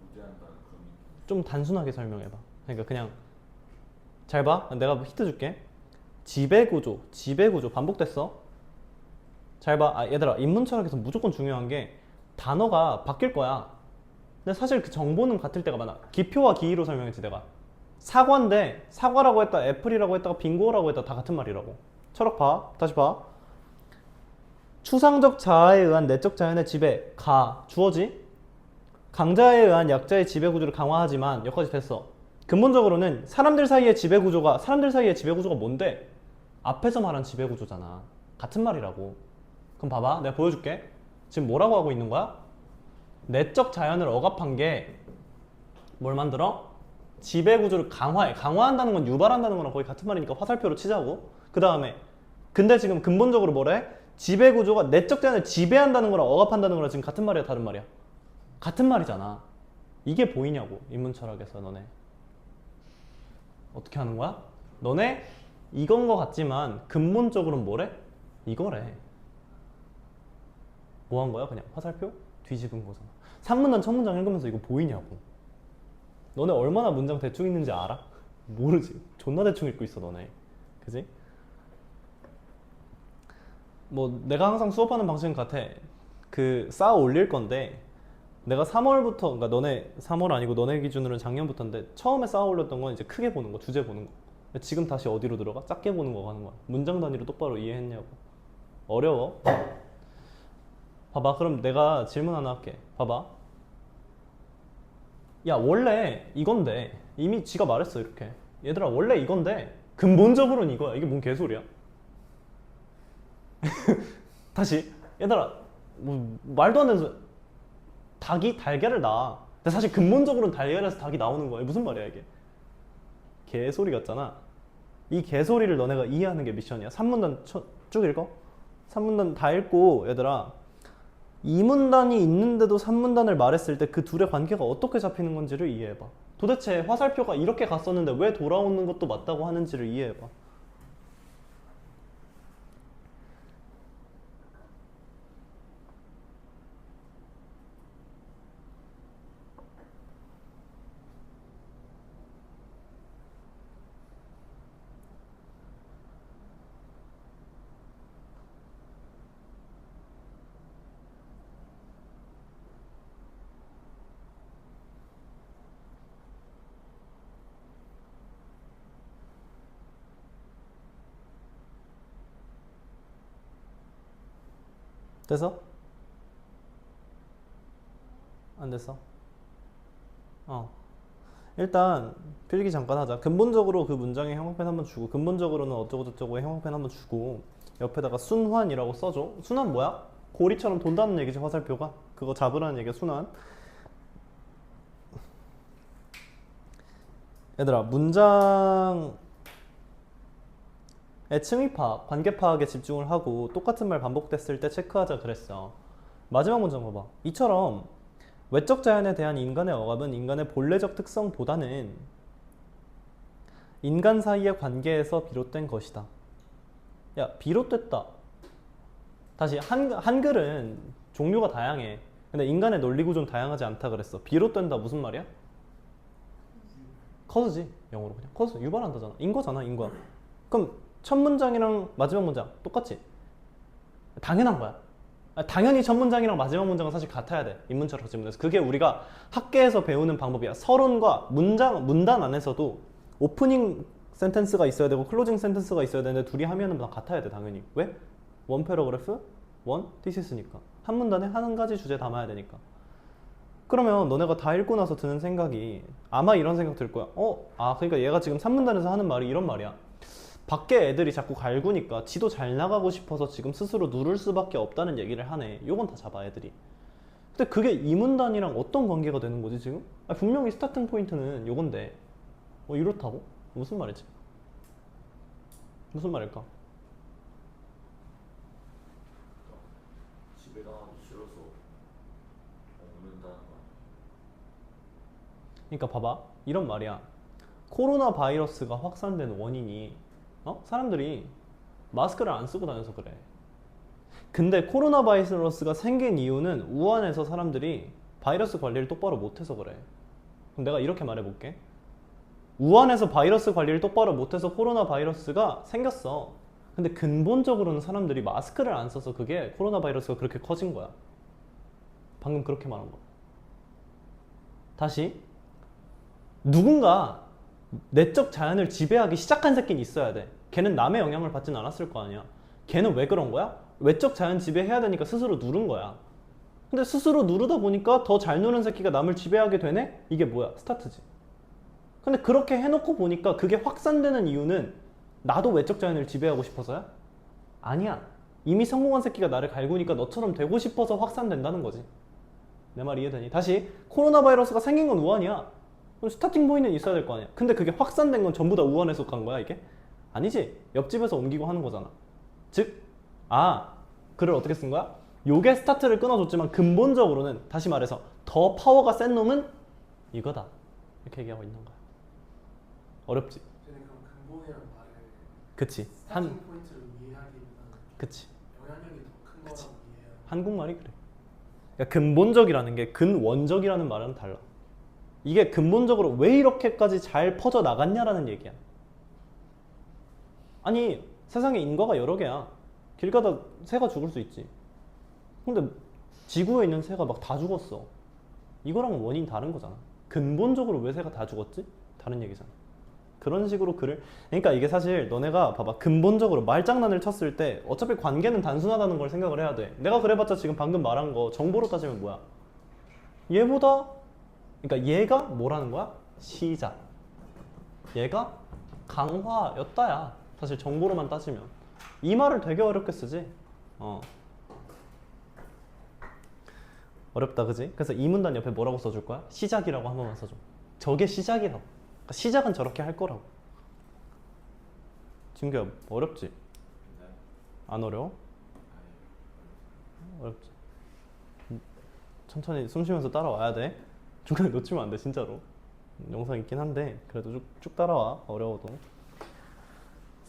우대한다는 그런 느낌. 좀 단순하게 설명해봐. 그러니까 그냥 잘 봐. 내가 힌트 줄게. 지배구조 반복됐어. 잘 봐. 얘들아, 인문 철학에서 무조건 중요한 게 단어가 바뀔 거야. 근데 사실 그 정보는 같을 때가 많아. 기표와 기의로 설명했지 내가. 사과인데 사과라고 했다, 애플이라고 했다가 빙고라고 했다 다 같은 말이라고. 철학 봐. 다시 봐. 추상적 자아에 의한 내적 자연의 지배 가 주어지. 강자에 의한 약자의 지배 구조를 강화하지만 여기까지 됐어. 근본적으로는 사람들 사이의 지배 구조가 뭔데? 앞에서 말한 지배 구조잖아. 같은 말이라고. 그럼 봐봐. 내가 보여줄게. 지금 뭐라고 하고 있는 거야? 내적 자연을 억압한 게 뭘 만들어? 지배 구조를 강화해. 강화한다는 건 유발한다는 거랑 거의 같은 말이니까 화살표로 치자고. 그 다음에 근데 지금 근본적으로 뭐래? 지배 구조가 내적 자연을 지배한다는 거랑 억압한다는 거랑 지금 같은 말이야, 다른 말이야? 같은 말이잖아. 이게 보이냐고, 인문 철학에서 너네. 어떻게 하는 거야? 너네 이건 거 같지만 근본적으로는 뭐래? 이거래. 뭐 한 거야? 그냥 화살표 뒤집은 거잖아. 3문단 첫 문장 읽으면서 이거 보이냐고. 너네 얼마나 문장 대충 읽는지 알아? 모르지. 존나 대충 읽고 있어 너네. 그지? 뭐 내가 항상 수업하는 방식은 같아. 그 쌓아 올릴 건데 내가 3월부터, 그러니까 너네 3월 아니고 너네 기준으로는 작년부터인데 처음에 쌓아 올렸던 건 이제 크게 보는 거, 주제 보는 거. 근데 지금 다시 어디로 들어가? 작게 보는 거 가는 거야. 문장 단위로 똑바로 이해했냐고. 어려워? 봐봐. 그럼 내가 질문 하나 할게. 봐봐. 야, 원래 이건데 이미 지가 말했어 이렇게. 얘들아 원래 이건데 근본적으로는 이거야. 이게 뭔 개소리야? 다시. 얘들아 뭐 말도 안 되는 소리. 닭이 달걀을 낳아. 근데 사실 근본적으로는 달걀에서 닭이 나오는 거야. 무슨 말이야 이게? 개소리 같잖아. 이 개소리를 너네가 이해하는 게 미션이야. 3문단 쭉 읽어. 3문단 다 읽고 얘들아 2문단이 있는데도 3문단을 말했을 때 그 둘의 관계가 어떻게 잡히는 건지를 이해해봐. 도대체 화살표가 이렇게 갔었는데 왜 돌아오는 것도 맞다고 하는지를 이해해봐. 돼서? 안 됐어? 일단 필기 잠깐 하자. 근본적으로 그 문장에 형광펜 한번 주고, 근본적으로는 어쩌고저쩌고에 형광펜 한번 주고, 옆에다가 순환이라고 써줘. 순환 뭐야? 고리처럼 돈다는 얘기지, 화살표가. 그거 잡으라는 얘기야, 순환. 얘들아, 문장의 층위 파악, 관계 파악에 집중을 하고 똑같은 말 반복됐을 때 체크하자 그랬어. 마지막 문장 봐봐. 이처럼 외적 자연에 대한 인간의 억압은 인간의 본래적 특성보다는 인간 사이의 관계에서 비롯된 것이다. 야, 비롯됐다. 다시, 한글은 종류가 다양해. 근데 인간의 논리 구조는 다양하지 않다 그랬어. 비롯된다 무슨 말이야? 커즈지. 영어로 그냥 커즈. 유발한다잖아. 인과잖아, 인과. 그럼 첫 문장이랑 마지막 문장 똑같지? 당연한 거야. 당연히 첫 문장이랑 마지막 문장은 사실 같아야 돼. 인문철학 지문에서. 그게 우리가 학계에서 배우는 방법이야. 서론과 문단 안에서도 오프닝 센텐스가 있어야 되고 클로징 센텐스가 있어야 되는데 둘이 하면은 다 같아야 돼, 당연히. 왜? 원 패러그래프, 원 티시스니까. 한 문단에 한 가지 주제 담아야 되니까. 그러면 너네가 다 읽고 나서 드는 생각이 아마 이런 생각 들 거야. 그러니까 얘가 지금 3문단에서 하는 말이 이런 말이야. 밖에 애들이 자꾸 갈구니까 지도 잘 나가고 싶어서 지금 스스로 누를 수밖에 없다는 얘기를 하네. 요건 다 잡아, 애들이. 근데 그게 이 문단이랑 어떤 관계가 되는 거지 지금? 분명히 스타팅 포인트는 요건데 이렇다고? 무슨 말이지? 무슨 말일까? 집에 나가기 싫어서 먹는다는 거. 그러니까 봐봐, 이런 말이야. 코로나 바이러스가 확산된 원인이 사람들이 마스크를 안 쓰고 다녀서 그래. 근데 코로나 바이러스가 생긴 이유는 우한에서 사람들이 바이러스 관리를 똑바로 못해서 그래. 그럼 내가 이렇게 말해볼게. 우한에서 바이러스 관리를 똑바로 못해서 코로나 바이러스가 생겼어. 근데 근본적으로는 사람들이 마스크를 안 써서 그게 코로나 바이러스가 그렇게 커진 거야. 방금 그렇게 말한 거야. 다시, 누군가 내적 자연을 지배하기 시작한 새끼는 있어야 돼. 걔는 남의 영향을 받진 않았을 거 아니야. 걔는 왜 그런 거야? 외적 자연 지배해야 되니까 스스로 누른 거야. 근데 스스로 누르다 보니까 더 잘 누른 새끼가 남을 지배하게 되네? 이게 뭐야? 스타트지. 근데 그렇게 해놓고 보니까 그게 확산되는 이유는 나도 외적 자연을 지배하고 싶어서야? 아니야. 이미 성공한 새끼가 나를 갈구니까 너처럼 되고 싶어서 확산된다는 거지. 내 말 이해되니? 다시, 코로나 바이러스가 생긴 건 우한이야. 그럼 스타팅 포인트는 있어야 될 거 아니야. 근데 그게 확산된 건 전부 다 우한에서 간 거야, 이게? 아니지. 옆집에서 옮기고 하는 거잖아. 즉, 글을 어떻게 쓴 거야? 요게 스타트를 끊어줬지만 근본적으로는, 다시 말해서 더 파워가 센 놈은 이거다. 이렇게 얘기하고 있는 거야. 어렵지? 쟤는 그럼 근본이란 말을 그치. 스타팅 포인트를 이해하기보다는 그치. 영향력이 더 큰 그치. 거라고 이해해요. 한국말이 그래. 그러니까 근본적이라는 게 근원적이라는 말은 달라. 이게 근본적으로 왜 이렇게까지 잘 퍼져 나갔냐라는 얘기야. 아니, 세상에 인과가 여러 개야. 길 가다 새가 죽을 수 있지. 근데 지구에 있는 새가 막 다 죽었어. 이거랑은 원인이 다른 거잖아. 근본적으로 왜 새가 다 죽었지? 다른 얘기잖아. 그런 식으로 글을, 그러니까 이게 사실 너네가 봐봐, 근본적으로 말장난을 쳤을 때 어차피 관계는 단순하다는 걸 생각을 해야 돼. 내가 그래봤자 지금 방금 말한 거 정보로 따지면 뭐야? 얘보다, 그러니까 얘가 뭐라는 거야? 시작. 얘가 강화였다야. 사실 정보로만 따지면. 이 말을 되게 어렵게 쓰지. 어렵다, 그지? 그래서 이 문단 옆에 뭐라고 써줄 거야? 시작이라고 한 번만 써줘. 저게 시작이라고. 그러니까 시작은 저렇게 할 거라고. 진규야, 어렵지? 네. 안 어려워? 아니, 어렵지? 천천히 숨 쉬면서 따라와야 돼. 중간에 놓치면 안 돼, 진짜로. 영상 있긴 한데 그래도 쭉 따라와, 어려워도.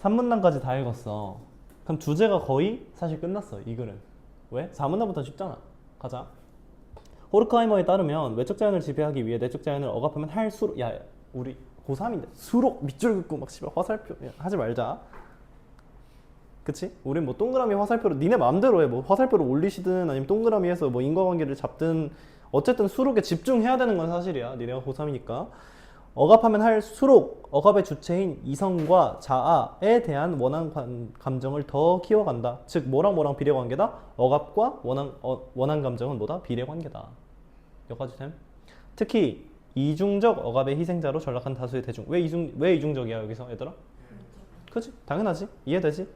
3문단까지 다 읽었어. 그럼 주제가 거의 사실 끝났어, 이 글은. 왜? 4문단부터 쉽잖아. 가자. 호르크하이머에 따르면 외적 자연을 지배하기 위해 내적 자연을 억압하면 할수록, 야, 우리 고3인데 수록 밑줄 긋고 막 씨발 화살표 하지 말자. 그치? 우린 뭐 동그라미 화살표로 니네 마음대로 해. 뭐 화살표를 올리시든 아니면 동그라미에서 뭐 인과관계를 잡든 어쨌든 수록에 집중해야 되는 건 사실이야. 니네가 고3이니까. 억압하면 할수록 억압의 주체인 이성과 자아에 대한 감정을 더 키워간다. 즉 뭐랑 뭐랑 비례관계다? 억압과 원한 감정은 뭐다? 비례관계다. 여기까지 됨? 특히 이중적 억압의 희생자로 전락한 다수의 대중. 왜 이중적이야 여기서 얘들아? 그치? 당연하지? 이해되지?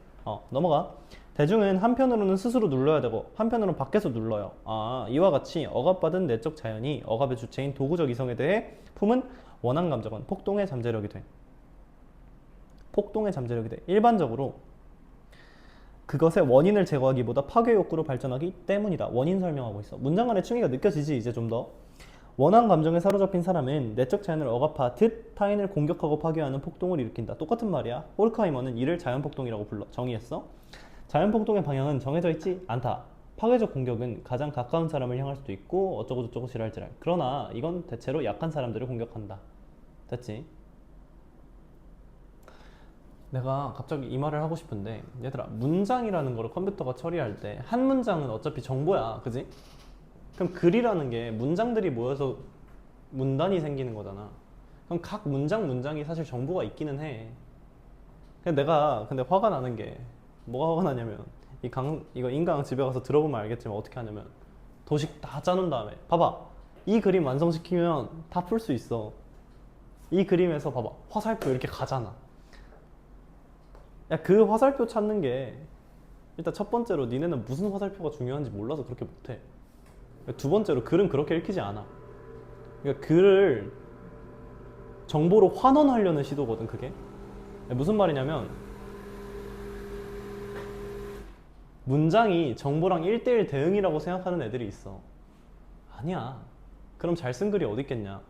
넘어가. 대중은 한편으로는 스스로 눌러야 되고 한편으로는 밖에서 눌러요. 이와 같이 억압받은 내적 자연이 억압의 주체인 도구적 이성에 대해 품은 원한 감정은 폭동의 잠재력이 돼. 폭동의 잠재력이 돼. 일반적으로 그것의 원인을 제거하기보다 파괴 욕구로 발전하기 때문이다. 원인 설명하고 있어. 문장 안에 충의가 느껴지지 이제 좀 더. 원한 감정에 사로잡힌 사람은 내적 자연을 억압하듯 타인을 공격하고 파괴하는 폭동을 일으킨다. 똑같은 말이야. 호르크하이머는 이를 자연폭동이라고 불러. 정의했어. 자연폭동의 방향은 정해져 있지 않다. 파괴적 공격은 가장 가까운 사람을 향할 수도 있고 어쩌고저쩌고 지랄지랄. 그러나 이건 대체로 약한 사람들을 공격한다. 됐지? 내가 갑자기 이 말을 하고 싶은데 얘들아 문장이라는 거를 컴퓨터가 처리할 때 한 문장은 어차피 정보야. 그지? 그럼 글이라는 게 문장들이 모여서 문단이 생기는 거잖아. 그럼 각 문장이 사실 정보가 있기는 해. 근데 화가 나는 게 뭐가 화가 나냐면 이거 인강 집에 가서 들어보면 알겠지만 어떻게 하냐면 도식 다 짜놓은 다음에 봐봐 이 그림 완성시키면 다 풀 수 있어. 이 그림에서 봐봐 화살표 이렇게 가잖아. 야 그 화살표 찾는 게 일단 첫 번째로 니네는 무슨 화살표가 중요한지 몰라서 그렇게 못해. 두 번째로 글은 그렇게 읽히지 않아. 그러니까 글을 정보로 환원하려는 시도거든 그게. 무슨 말이냐면 문장이 정보랑 1대1 대응이라고 생각하는 애들이 있어. 아니야. 그럼 잘 쓴 글이 어디 있겠냐.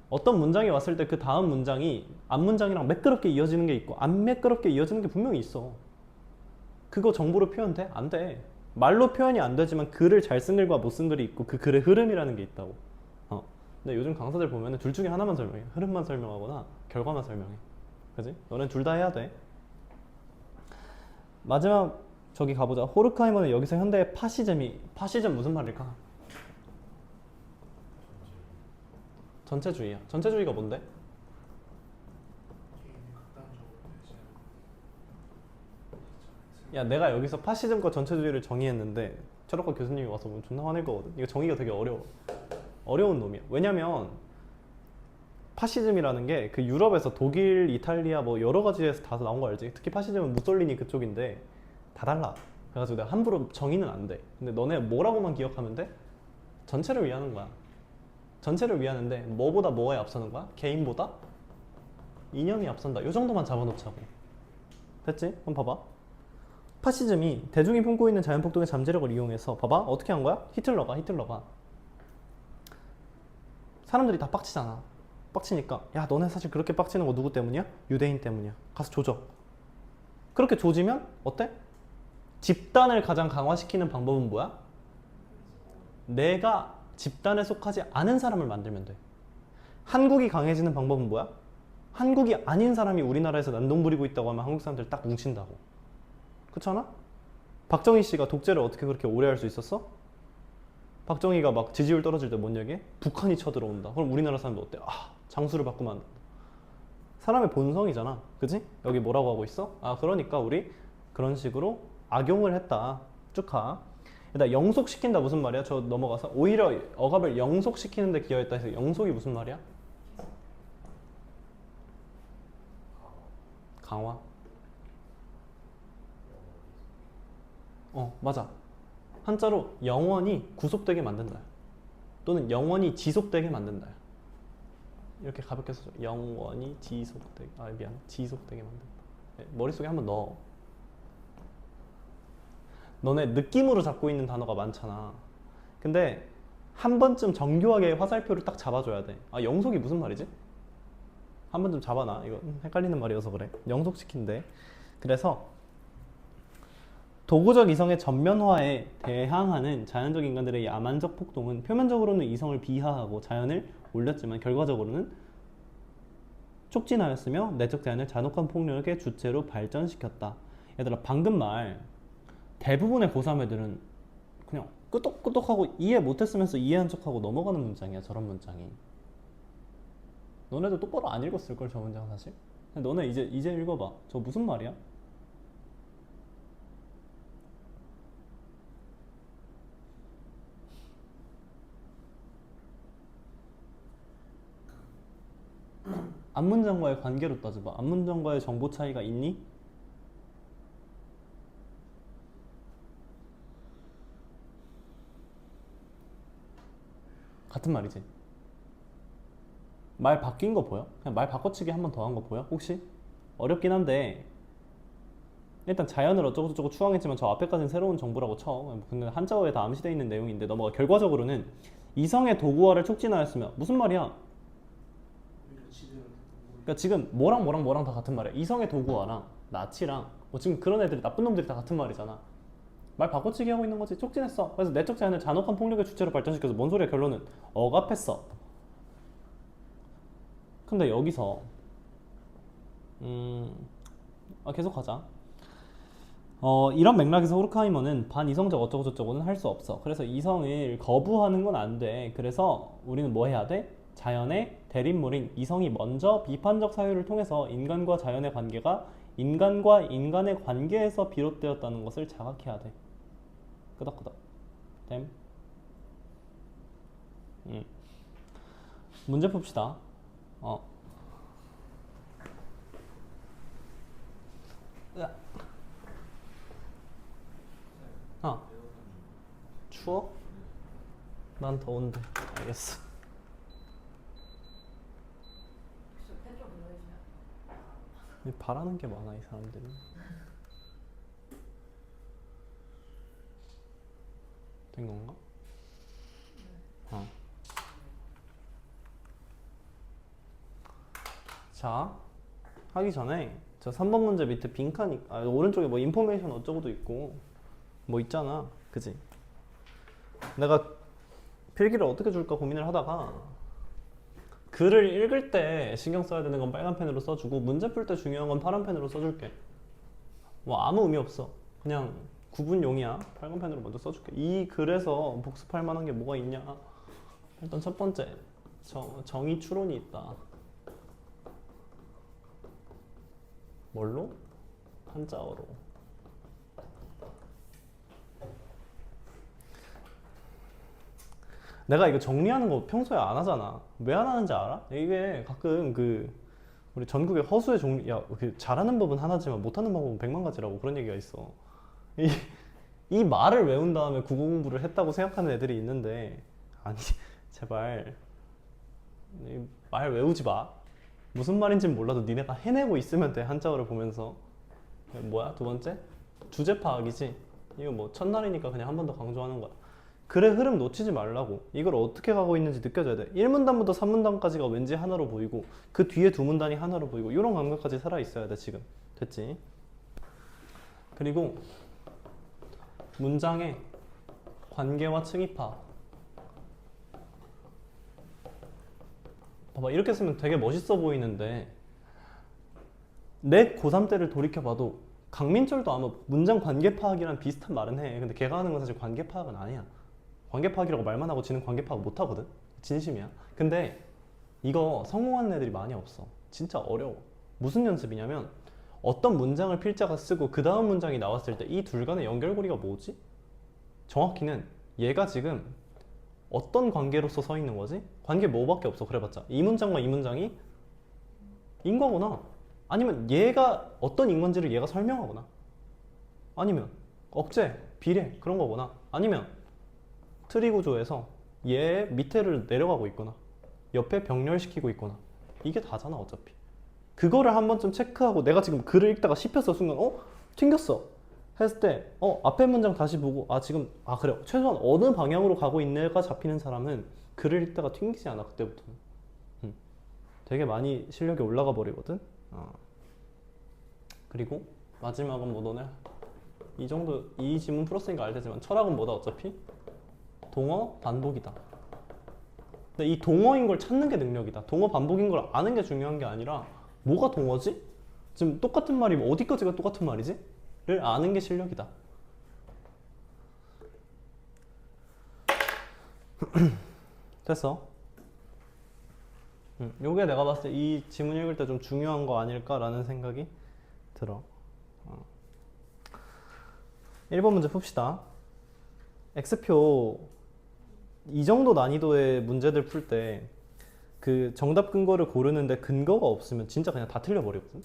어떤 문장이 왔을 때 그 다음 문장이 앞문장이랑 매끄럽게 이어지는 게 있고 안 매끄럽게 이어지는 게 분명히 있어. 그거 정보로 표현돼? 안 돼. 말로 표현이 안 되지만 글을 잘 쓴 글과 못 쓴 글이 있고 그 글의 흐름이라는 게 있다고. 근데 요즘 강사들 보면은 둘 중에 하나만 설명해. 흐름만 설명하거나 결과만 설명해. 그지? 너는 둘 다 해야 돼. 마지막 저기 가보자. 호르크하이머는 여기서 현대의 파시즘 무슨 말일까? 전체주의야. 전체주의가 뭔데? 개인이 극단적으로 되지 야 내가 여기서 파시즘과 전체주의를 정의했는데 철학과 교수님이 와서 보면 존나 화낼 거거든. 이거 정의가 되게 어려운 놈이야. 왜냐면 파시즘이라는 게 그 유럽에서 독일, 이탈리아 뭐 여러 가지에서 다 나온 거 알지? 특히 파시즘은 무솔리니 그쪽인데 다 달라. 그래가지고 내가 함부로 정의는 안 돼. 근데 너네 뭐라고만 기억하면 돼? 전체를 위하는 거야. 전체를 위하는데 뭐보다 뭐에 앞서는 거야? 개인보다 이념이 앞선다. 요 정도만 잡아놓자고. 됐지? 그럼 봐봐. 파시즘이 대중이 품고 있는 자연폭동의 잠재력을 이용해서 봐봐. 어떻게 한 거야? 히틀러가 사람들이 다 빡치잖아. 빡치니까 야 너네 사실 그렇게 빡치는 거 누구 때문이야? 유대인 때문이야. 가서 조져. 그렇게 조지면 어때? 집단을 가장 강화시키는 방법은 뭐야? 내가 집단에 속하지 않은 사람을 만들면 돼. 한국이 강해지는 방법은 뭐야? 한국이 아닌 사람이 우리나라에서 난동 부리고 있다고 하면 한국 사람들 딱 뭉친다고. 그렇잖아? 박정희 씨가 독재를 어떻게 그렇게 오래 할 수 있었어? 박정희가 막 지지율 떨어질 때 뭔 얘기해? 북한이 쳐들어온다. 그럼 우리나라 사람들 어때? 장수를 바꾸면 안 된다. 사람의 본성이잖아. 그지? 여기 뭐라고 하고 있어? 그러니까 우리 그런 식으로 악용을 했다. 쭉 가. 일단 영속시킨다 무슨 말이야? 저 넘어가서 오히려 억압을 영속시키는 데 기여했다 해서 영속이 무슨 말이야? 강화. 맞아. 한자로 영원히 구속되게 만든다. 또는 영원히 지속되게 만든다. 이렇게 가볍게 써줘. 영원히 지속되게. 지속되게 만든다. 머릿속에 한번 넣어. 너네 느낌으로 잡고 있는 단어가 많잖아. 근데 한 번쯤 정교하게 화살표를 딱 잡아줘야 돼. 영속이 무슨 말이지? 한 번쯤 잡아놔. 이거 헷갈리는 말이어서 그래. 영속시킨대. 그래서 도구적 이성의 전면화에 대항하는 자연적 인간들의 야만적 폭동은 표면적으로는 이성을 비하하고 자연을 올렸지만 결과적으로는 촉진하였으며 내적 자연을 잔혹한 폭력의 주체로 발전시켰다. 얘들아 방금 말 대부분의 고3 애들은 그냥 끄덕끄덕하고 이해 못했으면서 이해한 척하고 넘어가는 문장이야. 저런 문장이. 너네도 똑바로 안 읽었을 걸 저 문장 사실. 근데 너네 이제 읽어봐. 저 무슨 말이야? 앞문장과의 관계로 따져봐. 앞문장과의 정보 차이가 있니? 같은 말이지. 말 바뀐 거 보여? 그냥 말 바꿔치기 한 번 더 한 거 보여? 혹시? 어렵긴 한데 일단 자연을 어쩌고저쩌고 추앙했지만 저 앞에까지는 새로운 정보라고 쳐. 근데 한자어에 다 암시되어 있는 내용인데 넘어가. 결과적으로는 이성의 도구화를 촉진하였으며 무슨 말이야? 오히려 지대로 그러니까 지금 뭐랑 다 같은 말이야. 이성의 도구화랑 나치랑 뭐 지금 그런 애들이 나쁜 놈들이 다 같은 말이잖아. 말 바꿔치기 하고 있는 거지. 촉진했어. 그래서 내적 자연을 잔혹한 폭력의 주체로 발전시켜서 뭔 소리야 결론은 억압했어. 근데 여기서 계속 하자. 이런 맥락에서 호르카이머는 반이성적 어쩌고저쩌고는 할 수 없어. 그래서 이성을 거부하는 건 안 돼. 그래서 우리는 뭐 해야 돼? 자연의 대립물인 이성이 먼저 비판적 사유를 통해서 인간과 자연의 관계가 인간과 인간의 관계에서 비롯되었다는 것을 자각해야 돼. 끄덕끄덕. 됨. 문제 풉시다. 추워? 난 더운데. 알겠어. 바라는 게 많아 이 사람들이. 된 건가? 자, 하기 전에 저 3번 문제 밑에 빈칸이 오른쪽에 뭐 인포메이션 어쩌고도 있고 뭐 있잖아. 그지? 내가 필기를 어떻게 줄까 고민을 하다가 글을 읽을 때 신경 써야 되는 건 빨간 펜으로 써주고 문제 풀 때 중요한 건 파란 펜으로 써줄게. 뭐 아무 의미 없어. 그냥 구분용이야. 빨간 펜으로 먼저 써줄게. 이 글에서 복습할 만한 게 뭐가 있냐? 일단 첫 번째 정의 추론이 있다. 뭘로? 한자어로. 내가 이거 정리하는 거 평소에 안 하잖아. 왜 안 하는지 알아? 이게 가끔 우리 전국의 허수의 종류, 잘하는 법은 하나지만 못하는 방법은 100만 가지라고 그런 얘기가 있어. 이 말을 외운 다음에 국어 공부를 했다고 생각하는 애들이 있는데 아니 제발 말 외우지 마. 무슨 말인지는 몰라도 니네가 해내고 있으면 돼. 한자어를 보면서. 뭐야 두 번째? 주제 파악이지. 이거 뭐 첫날이니까 그냥 한 번 더 강조하는 거야. 글의 흐름 놓치지 말라고. 이걸 어떻게 가고 있는지 느껴져야 돼. 1문단부터 3문단까지가 왠지 하나로 보이고 그 뒤에 두 문단이 하나로 보이고 이런 감각까지 살아있어야 돼. 지금 됐지? 그리고 문장의 관계와 층위 파악. 봐봐 이렇게 쓰면 되게 멋있어 보이는데 내 고3 때를 돌이켜봐도 강민철도 아마 문장 관계 파악이랑 비슷한 말은 해. 근데 걔가 하는 건 사실 관계 파악은 아니야. 관계 파악이라고 말만 하고 지는 관계 파악 못 하거든. 진심이야. 근데 이거 성공하는 애들이 많이 없어. 진짜 어려워. 무슨 연습이냐면 어떤 문장을 필자가 쓰고 그 다음 문장이 나왔을 때 이 둘 간의 연결고리가 뭐지? 정확히는 얘가 지금 어떤 관계로서 서 있는 거지? 관계 뭐밖에 없어. 그래봤자 이 문장과 이 문장이 인과거나 아니면 얘가 어떤 인건지를 얘가 설명하거나 아니면 억제, 비례 그런 거거나 아니면 트리 구조에서 얘 밑에를 내려가고 있거나 옆에 병렬시키고 있거나 이게 다잖아 어차피. 그거를 한 번쯤 체크하고 내가 지금 글을 읽다가 씹혔어 순간 튕겼어 했을 때 앞에 문장 다시 보고 지금 그래 최소한 어느 방향으로 가고 있네가 잡히는 사람은 글을 읽다가 튕기지 않아 그때부터는. 되게 많이 실력이 올라가 버리거든. 그리고 마지막은 뭐 너네 이 정도 이 지문 풀었으니까 알 테지만 철학은 뭐다 어차피? 동어 반복이다. 근데 이 동어인 걸 찾는 게 능력이다. 동어 반복인 걸 아는 게 중요한 게 아니라 뭐가 동어지? 지금 똑같은 말이 어디까지가 똑같은 말이지? 를 아는 게 실력이다. 됐어. 요게 내가 봤을 때 이 지문 읽을 때 좀 중요한 거 아닐까라는 생각이 들어. 1번 문제 풉시다. X표 이 정도 난이도의 문제들 풀 때 그 정답 근거를 고르는데 근거가 없으면 진짜 그냥 다 틀려버리거든.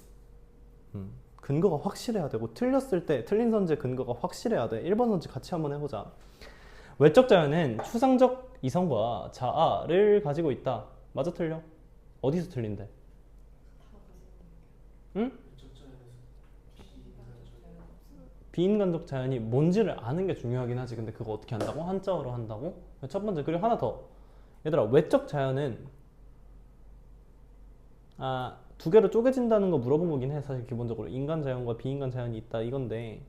근거가 확실해야 되고 틀렸을 때 틀린 선지의 근거가 확실해야 돼. 1번 선지 같이 한번 해보자. 외적 자연은 추상적 이성과 자아를 가지고 있다. 맞아 틀려? 어디서 틀린데? 응? 비인간적 자연이 뭔지를 아는 게 중요하긴 하지. 근데 그거 어떻게 한다고? 한자어로 한다고? 첫 번째. 그리고 하나 더. 얘들아, 외적 자연은 두 개로 쪼개진다는 거 물어본 거긴 해. 사실 기본적으로 인간 자연과 비인간 자연이 있다 이건데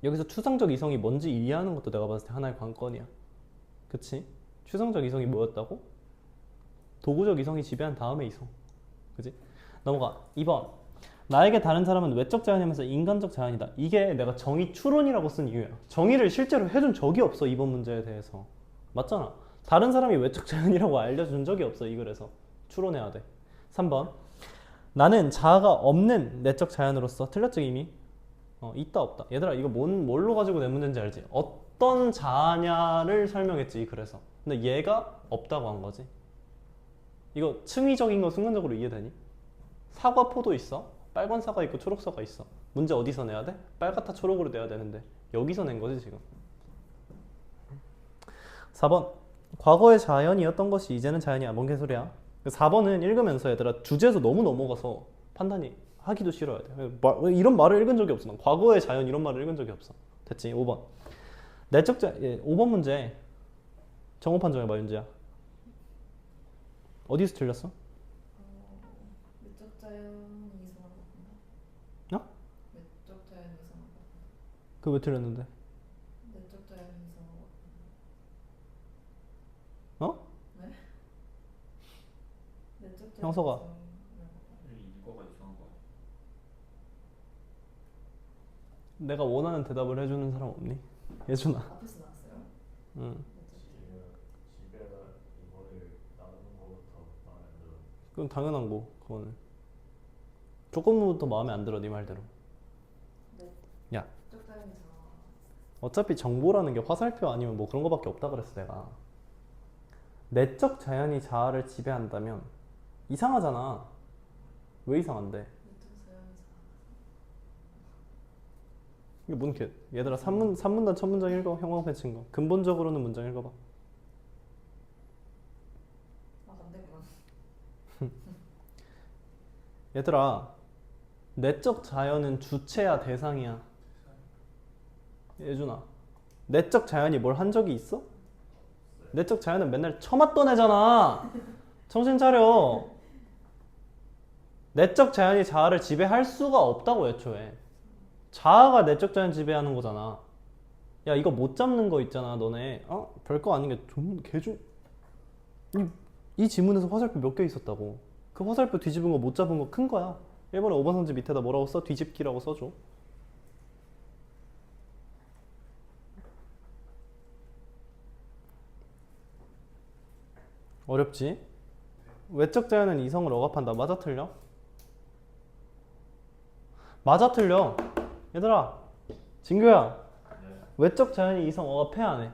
여기서 추상적 이성이 뭔지 이해하는 것도 내가 봤을 때 하나의 관건이야. 그치? 추상적 이성이 뭐였다고? 도구적 이성이 지배한 다음의 이성. 그치? 넘어가. 2번. 나에게 다른 사람은 외적 자연이면서 인간적 자연이다. 이게 내가 정의 추론이라고 쓴 이유야. 정의를 실제로 해준 적이 없어. 이번 문제에 대해서. 맞잖아. 다른 사람이 외적 자연이라고 알려준 적이 없어. 이 글에서. 추론해야 돼. 3번. 나는 자아가 없는 내적 자연으로서. 틀렸지 이미? 있다 없다. 얘들아 이거 뭘로 가지고 내 문제인지 알지? 어떤 자아냐를 설명했지 이 글에서. 근데 얘가 없다고 한 거지. 이거 층위적인 거 순간적으로 이해되니? 사과 포도 있어. 빨간 사과 있고 초록 사과 있어. 문제 어디서 내야 돼? 빨갛다 초록으로 내야 되는데 여기서 낸 거지 지금. 4번. 과거의 자연이었던 것이 이제는 자연이야. 뭔 개소리야? 4번은 읽으면서 얘들아 주제에서 너무 넘어가서 판단이 하기도 싫어야 돼. 이런 말을 읽은 적이 없어. 난 과거의 자연 이런 말을 읽은 적이 없어. 됐지? 5번. 내적 자 5번 문제 정호 판정해봐 윤지야. 어디서 틀렸어? 외적 자연이 이상한 것 같나? 어? 외적 자연이 이상한 것 같나? 그거 왜 틀렸는데? 내적 자연이 이상한 것 어? 같나? 네? 내적 자연이 형서가. 이상한 것 같나? 이거가 이상한 거 같아. 내가 원하는 대답을 해주는 사람 없니? 예준아. 앞에서 나왔어요? 응. 집에 이거를 나누는 거부터 마음에 안 들어. 그건 당연한 거. 그거는. 조금부터 마음에 안 들어 네 말대로. 야. 외적 자연이 이상한 것 같나? 어차피 정보라는 게 화살표 아니면 뭐 그런 거밖에 없다 그랬어 내가. 내적 자연이 자아를 지배한다면 이상하잖아. 왜 이상한데? 외적 자연이 이상한 이게 뭔 개? 얘들아 3문단 첫 문장 읽어. 형광 패치인 거. 근본적으로는 문장 읽어봐. 안 되구나. 얘들아 내적 자연은 주체야 대상이야? 예준아 내적 자연이 뭘 한 적이 있어? 내적 자연은 맨날 처맞던 애잖아. 정신 차려. 내적 자연이 자아를 지배할 수가 없다고 애초에. 자아가 내적 자연 지배하는 거잖아. 야 이거 못 잡는 거 있잖아 너네. 별거 아닌 게 좀 개중. 이 지문에서 화살표 몇 개 있었다고. 그 화살표 뒤집은 거 못 잡은 거 큰 거야. 1번에 5번 선지 밑에다 뭐라고 써? 뒤집기라고 써줘. 어렵지? 외적 자연은 이성을 억압한다. 맞아 틀려? 맞아 틀려. 얘들아 진규야 네. 외적 자연이 이성 억압해 안 해?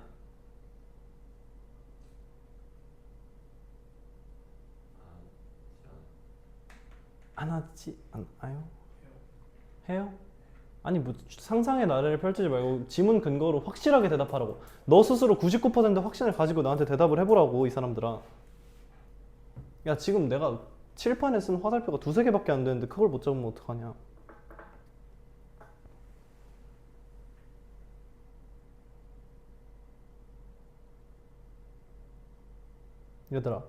안 하지 않아요? 해요? 아니 뭐 상상의 나래를 펼치지 말고 지문 근거로 확실하게 대답하라고. 너 스스로 99% 확신을 가지고 나한테 대답을 해보라고 이 사람들아. 야 지금 내가 칠판에 쓴 화살표가 두세 개밖에 안 되는데 그걸 못 잡으면 어떡하냐. 얘들아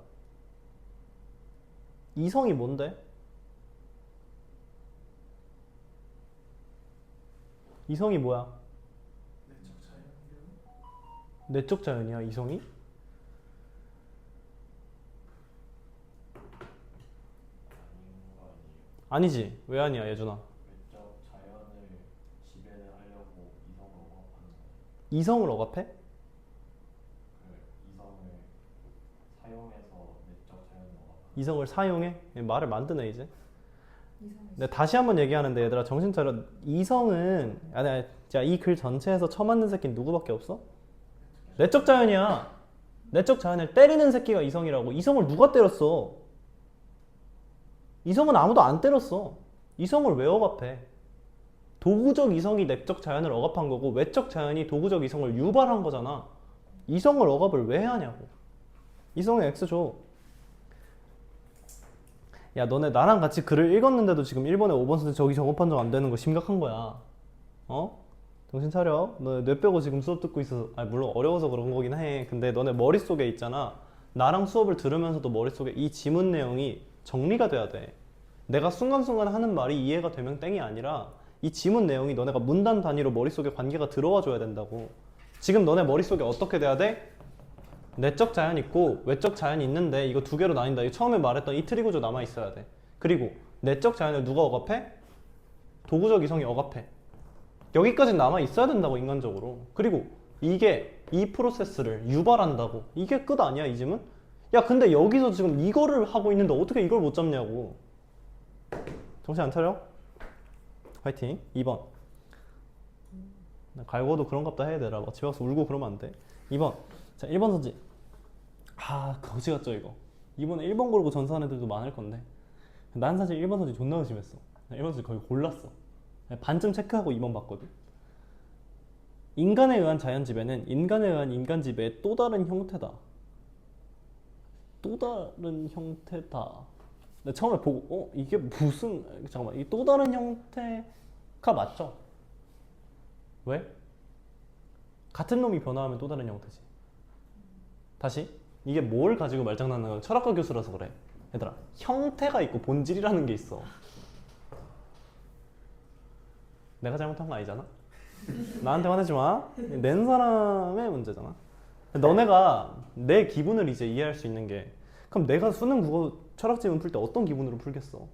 이성이 뭔데? 이성이 뭐야? 내적 자연이요? 내적 자연이야 이성이? 아닌 거 아니에요? 아니지. 왜 아니야 예준아? 외적 자연을 지배를 하려고 이성을 억압하는 거예요. 이성을 억압해? 그 이성을 사용해서 내적 이성을 사용해? 말을 만드네 이제. 이상해. 근데 다시 한번 얘기하는데 얘들아 정신 차려. 이성은 아니 자, 이 글 전체에서 처맞는 새끼는 누구밖에 없어? 내적 자연이야. 내적 자연을 때리는 새끼가 이성이라고. 이성을 누가 때렸어? 이성은 아무도 안 때렸어. 이성을 왜 억압해? 도구적 이성이 내적 자연을 억압한 거고 외적 자연이 도구적 이성을 유발한 거잖아. 이성을 억압을 왜 하냐고. 이성에 X 줘. 야 너네 나랑 같이 글을 읽었는데도 지금 1번에 5번 선생 저기 저거 판정 안 되는 거 심각한 거야. 어? 정신 차려. 너네 뇌 빼고 지금 수업 듣고 있어서 아니 물론 어려워서 그런 거긴 해. 근데 너네 머릿속에 있잖아. 나랑 수업을 들으면서도 머릿속에 이 지문 내용이 정리가 돼야 돼. 내가 순간순간 하는 말이 이해가 되면 땡이 아니라 이 지문 내용이 너네가 문단 단위로 머릿속에 관계가 들어와 줘야 된다고. 지금 너네 머릿속에 어떻게 돼야 돼? 내적 자연 있고 외적 자연이 있는데 이거 두 개로 나뉜다. 이거 처음에 말했던 이 트리 구조 남아 있어야 돼. 그리고 내적 자연을 누가 억압해? 도구적 이성이 억압해. 여기까지 남아 있어야 된다고 인간적으로. 그리고 이게 이 프로세스를 유발한다고. 이게 끝 아니야 이 짐은? 야 근데 여기서 지금 이거를 하고 있는데 어떻게 이걸 못 잡냐고. 정신 안 차려? 화이팅. 2번. 갈고도 그런갑다 해야 되라. 막 집에 가서 울고 그러면 안 돼. 2번. 자 1번 선지. 아 거지 같죠 이거. 이번에 1번 고르고 전사하는 애들도 많을 건데 난 사실 1번 선지 존나 의심했어. 1번 선지 거의 골랐어. 반쯤 체크하고 2번 봤거든. 인간에 의한 자연 지배는 인간에 의한 인간 지배의 또 다른 형태다. 또 다른 형태다. 근데 처음에 보고 이게 무슨 잠깐만 이 또 다른 형태가 맞죠? 왜? 같은 놈이 변화하면 또 다른 형태지. 다시 이게 뭘 가지고 말장난하는 거야? 철학과 교수라서 그래. 얘들아 형태가 있고 본질이라는 게 있어. 내가 잘못한 거 아니잖아? 나한테 화내지 마. 낸 사람의 문제잖아. 너네가 내 기분을 이제 이해할 수 있는 게 그럼 내가 수능 국어 철학 지문 풀 때 어떤 기분으로 풀겠어?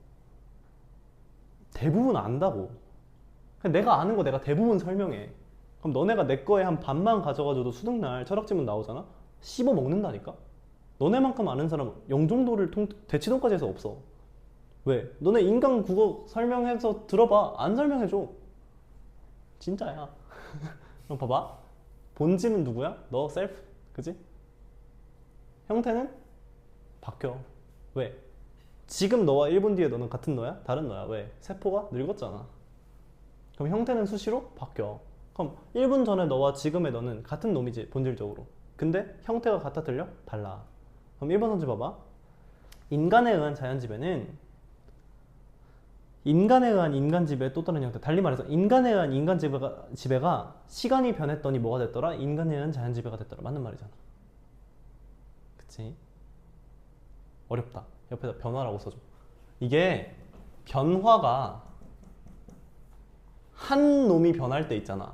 대부분 안다고. 그냥 내가 아는 거 내가 대부분 설명해. 그럼 너네가 내 거에 한 반만 가져가줘도 수능날 철학 지문 나오잖아? 씹어 먹는다니까? 너네만큼 아는 사람 0 정도를 대치동까지 해서 없어. 왜? 너네 인간 국어 설명해서 들어봐. 안 설명해줘. 진짜야. 그럼 봐봐. 본질은 누구야? 너 셀프. 그지? 형태는 바뀌어. 왜? 지금 너와 1분 뒤에 너는 같은 너야? 다른 너야? 왜? 세포가 늙었잖아. 그럼 형태는 수시로 바뀌어. 그럼 1분 전에 너와 지금의 너는 같은 놈이지 본질적으로. 근데 형태가 같아 들려? 달라. 그럼 1번 선지 봐봐. 인간에 의한 자연 지배는 인간에 의한 인간 지배의 또 다른 형태. 달리 말해서 인간에 의한 인간 지배가 시간이 변했더니 뭐가 됐더라? 인간에 의한 자연 지배가 됐더라. 맞는 말이잖아. 그치? 어렵다. 옆에다 변화라고 써줘. 이게 변화가 한 놈이 변할 때 있잖아.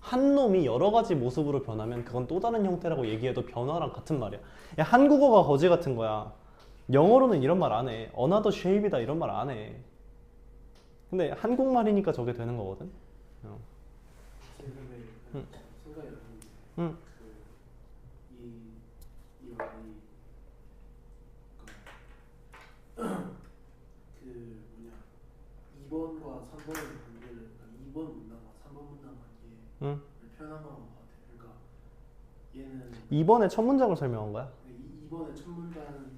한 놈이 여러 가지 모습으로 변하면 그건 또 다른 형태라고 얘기해도 변화랑 같은 말이야. 야, 한국어가 거지 같은 거야. 영어로는 이런 말 안 해. Another shape이다 이런 말 안 해. 근데 한국말이니까 저게 되는 거거든. 최근에 응. 생각이 났는데 응. 이 말이 그 뭐냐 2번과 3번의 관계를 2번 문단과 3번 문단 관계를 응. 표현한 것 같아. 그러니까 얘는 2번의 첫 문장을 설명한 거야. 2번의 첫 문단에서는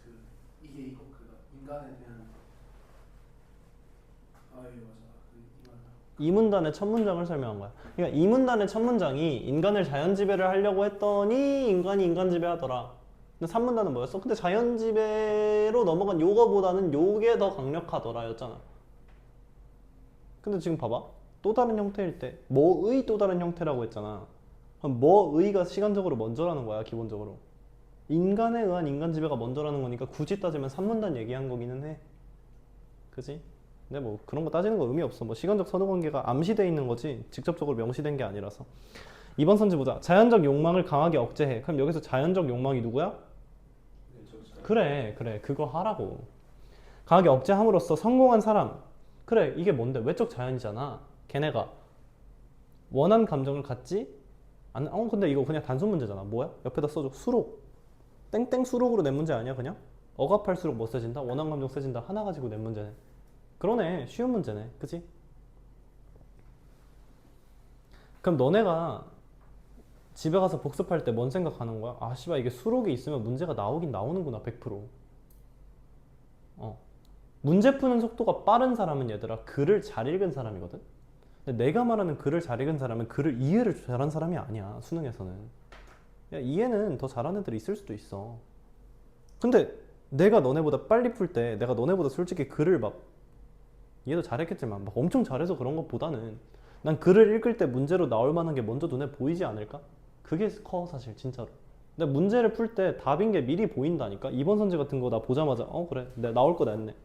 그 이게 이거 그가 인간에 대한 아예 맞아 이 말. 이 문단의 첫 문장을 설명한 거야. 그러니까 이 문단의 첫 문장이 인간을 자연 지배를 하려고 했더니 인간이 인간 지배하더라. 근데 3문단은 뭐였어? 근데 자연 지배로 넘어간 요거보다는 요게 더 강력하더라 였잖아. 근데 지금 봐봐. 또 다른 형태일 때 뭐의 또 다른 형태라고 했잖아. 그럼 뭐의가 시간적으로 먼저라는 거야 기본적으로. 인간에 의한 인간 지배가 먼저라는 거니까 굳이 따지면 3문단 얘기한 거기는 해. 그지? 근데 뭐 그런 거 따지는 거 의미 없어. 뭐 시간적 선호 관계가 암시돼 있는 거지 직접적으로 명시된 게 아니라서. 2번 선지 보자. 자연적 욕망을 강하게 억제해. 그럼 여기서 자연적 욕망이 누구야? 그래 그거 하라고. 강하게 억제함으로써 성공한 사람. 그래 이게 뭔데? 외적 자연이잖아. 걔네가 원한 감정을 갖지 근데 이거 그냥 단순 문제잖아. 뭐야? 옆에다 써줘. 수록. 땡땡 수록으로 낸 문제 아니야 그냥? 억압할수록 뭐 세진다? 원한 감정 세진다. 하나 가지고 낸 문제네. 그러네. 쉬운 문제네. 그치? 그럼 너네가 집에 가서 복습할 때 뭔 생각하는 거야? 아 씨발 이게 수록이 있으면 문제가 나오긴 나오는구나 100%. 문제 푸는 속도가 빠른 사람은 얘들아 글을 잘 읽은 사람이거든? 근데 내가 말하는 글을 잘 읽은 사람은 글을 이해를 잘한 사람이 아니야 수능에서는. 야 이해는 더 잘하는 애들이 있을 수도 있어. 근데 내가 너네보다 빨리 풀 때 내가 너네보다 솔직히 글을 막 이해도 잘했겠지만 막 엄청 잘해서 그런 것보다는 난 글을 읽을 때 문제로 나올 만한 게 먼저 눈에 보이지 않을까? 그게 커 사실 진짜로. 근데 문제를 풀 때 답인 게 미리 보인다니까. 2번 선지 같은 거 나 보자마자 그래 내가 나올 거 냈네.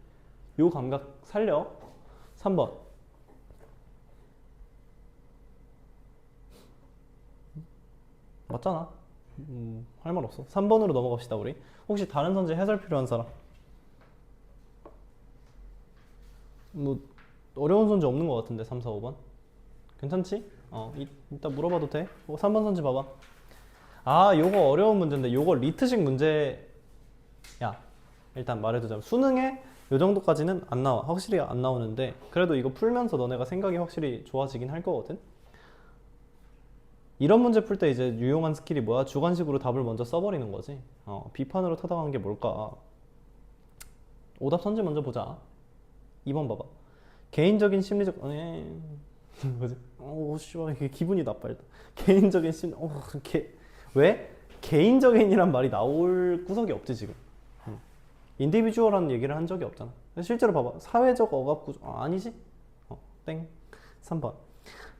요 감각 살려. 3번 맞잖아. 할 말 없어. 3번으로 넘어갑시다 우리. 혹시 다른 선지 해설 필요한 사람? 뭐 어려운 선지 없는 것 같은데 3, 4, 5번? 괜찮지? 이따 물어봐도 돼? 3번 선지 봐봐. 아 요거 어려운 문제인데 요거 리트식 문제. 야 일단 말해두자면 수능에 요 정도까지는 안 나와. 확실히 안 나오는데 그래도 이거 풀면서 너네가 생각이 확실히 좋아지긴 할 거거든. 이런 문제 풀 때 이제 유용한 스킬이 뭐야? 주관식으로 답을 먼저 써버리는 거지. 비판으로 타당한 게 뭘까? 오답 선지 먼저 보자. 2번 봐봐. 개인적인 심리적 뭐지? 씨발 이게 기분이 나빠 일단. 개인적인 심리 왜? 개인적인이란 말이 나올 구석이 없지 지금. 인디비주얼한 얘기를 한 적이 없잖아. 실제로 봐봐. 사회적 억압 구조 아니지? 땡. 3번.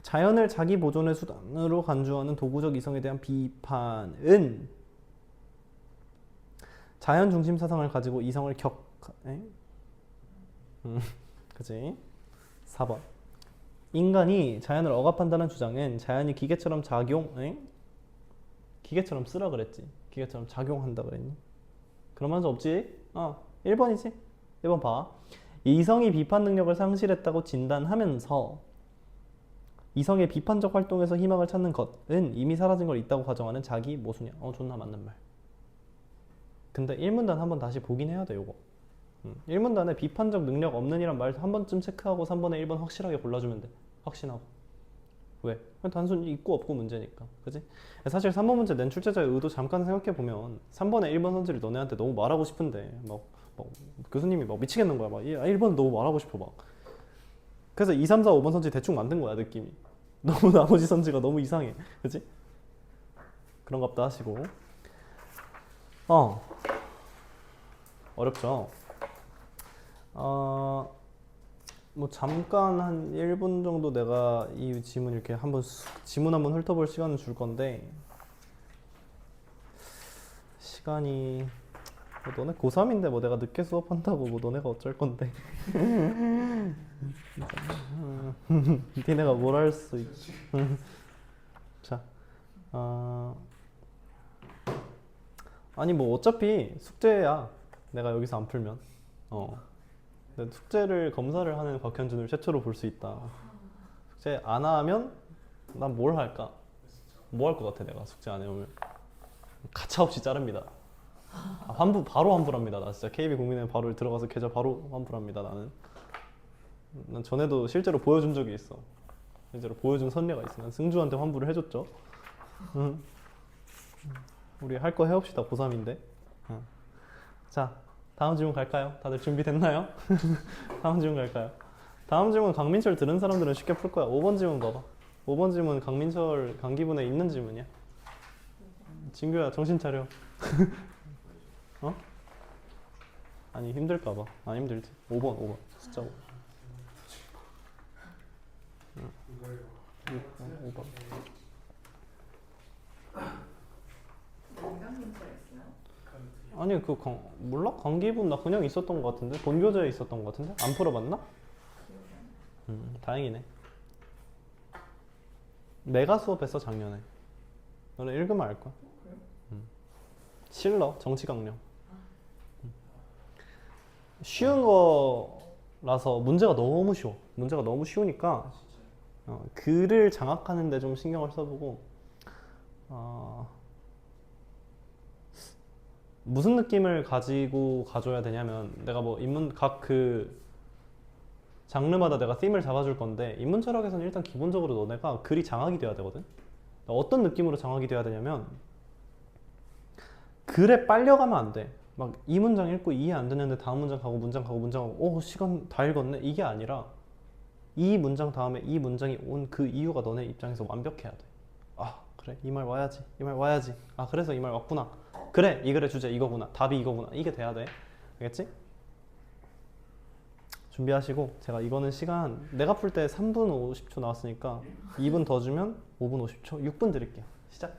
자연을 자기 보존의 수단으로 간주하는 도구적 이성에 대한 비판은 자연 중심 사상을 가지고 이성을 그치? 4번. 인간이 자연을 억압한다는 주장은 자연이 기계처럼 기계처럼 쓰라 그랬지. 기계처럼 작용한다 그랬니? 그런 말은 없지? 1번이지? 1번 봐. 이성이 비판 능력을 상실했다고 진단하면서 이성의 비판적 활동에서 희망을 찾는 것은 이미 사라진 걸 있다고 가정하는 자기 모순이야. 존나 맞는 말. 근데 1문단 한번 다시 보긴 해야 돼 요거. 1문단에 비판적 능력 없는 이란 말 한 번쯤 체크하고 3번에 1번 확실하게 골라주면 돼. 확신하고. 왜? 단순히 있고 없고 문제니까. 그지? 사실 3번 문제 낸 출제자의 의도 잠깐 생각해보면 3번에 1번 선지를 너네한테 너무 말하고 싶은데 막 교수님이 막 미치겠는 거야. 막 1번 너무 말하고 싶어 막. 그래서 2, 3, 4, 5번 선지 대충 만든 거야 느낌이. 너무 나머지 선지가 너무 이상해. 그치? 그런갑다 하시고. 어렵죠? 뭐 잠깐 한 1분 정도 내가 이 지문 이렇게 지문 한번 훑어볼 시간을 줄 건데 시간이 너네 고3인데 뭐 내가 늦게 수업한다고 뭐 너네가 어쩔 건데. 니네가 뭘 할 수 있지. 자, 아니 뭐 어차피 숙제야. 내가 여기서 안 풀면. 숙제를 검사를 하는 곽현준을 최초로 볼 수 있다. 숙제 안 하면 난 뭘 할까? 뭐 할 것 같아 내가 숙제 안 해오면? 가차없이 자릅니다. 바로 환불합니다. 나 진짜 KB 국민은행 바로 들어가서 계좌 바로 환불합니다. 난 전에도 실제로 보여준 적이 있어. 실제로 보여준 선례가 있어. 난 승주한테 환불을 해줬죠. 우리 할 거 해봅시다. 고3인데. 자, 다음 질문 갈까요? 다들 준비됐나요? 다음 질문 갈까요? 다음 질문 강민철 들은 사람들은 쉽게 풀 거야. 5번 질문 봐봐. 5번 질문 강민철 강기분에 있는 질문이야. 진규야 정신 차려. 아니 힘들까봐. 안 힘들지. 5번 숫자 5. 5번. 인간문제가 있어요? 아니 몰라? 강기분 나 그냥 있었던 것 같은데 본교재에 있었던 것 같은데 안 풀어봤나? 다행이네. 내가 수업했어 작년에. 너네 읽으면 알 거야. 그래요? 실러 정치 강령. 쉬운 거라서 문제가 너무 쉬워. 문제가 너무 쉬우니까 글을 장악하는데 좀 신경을 써보고 무슨 느낌을 가지고 가져야 되냐면 내가 뭐 인문 각 그 장르마다 내가 팀을 잡아줄 건데 인문 철학에서는 일단 기본적으로 너네가 글이 장악이 돼야 되거든. 어떤 느낌으로 장악이 돼야 되냐면 글에 빨려가면 안 돼. 막 이 문장 읽고 이해 안 되는데 다음 문장 가고 문장 가고 문장 가고 오 시간 다 읽었네 이게 아니라 이 문장 다음에 이 문장이 온 그 이유가 너네 입장에서 완벽해야 돼. 아 그래 이 말 와야지 이 말 와야지 아 그래서 이 말 왔구나 그래 이 글의 주제 이거구나 답이 이거구나 이게 돼야 돼. 알겠지? 준비하시고 제가 이거는 시간 내가 풀 때 3분 50초 나왔으니까 2분 더 주면 5분 50초 6분 드릴게요. 시작.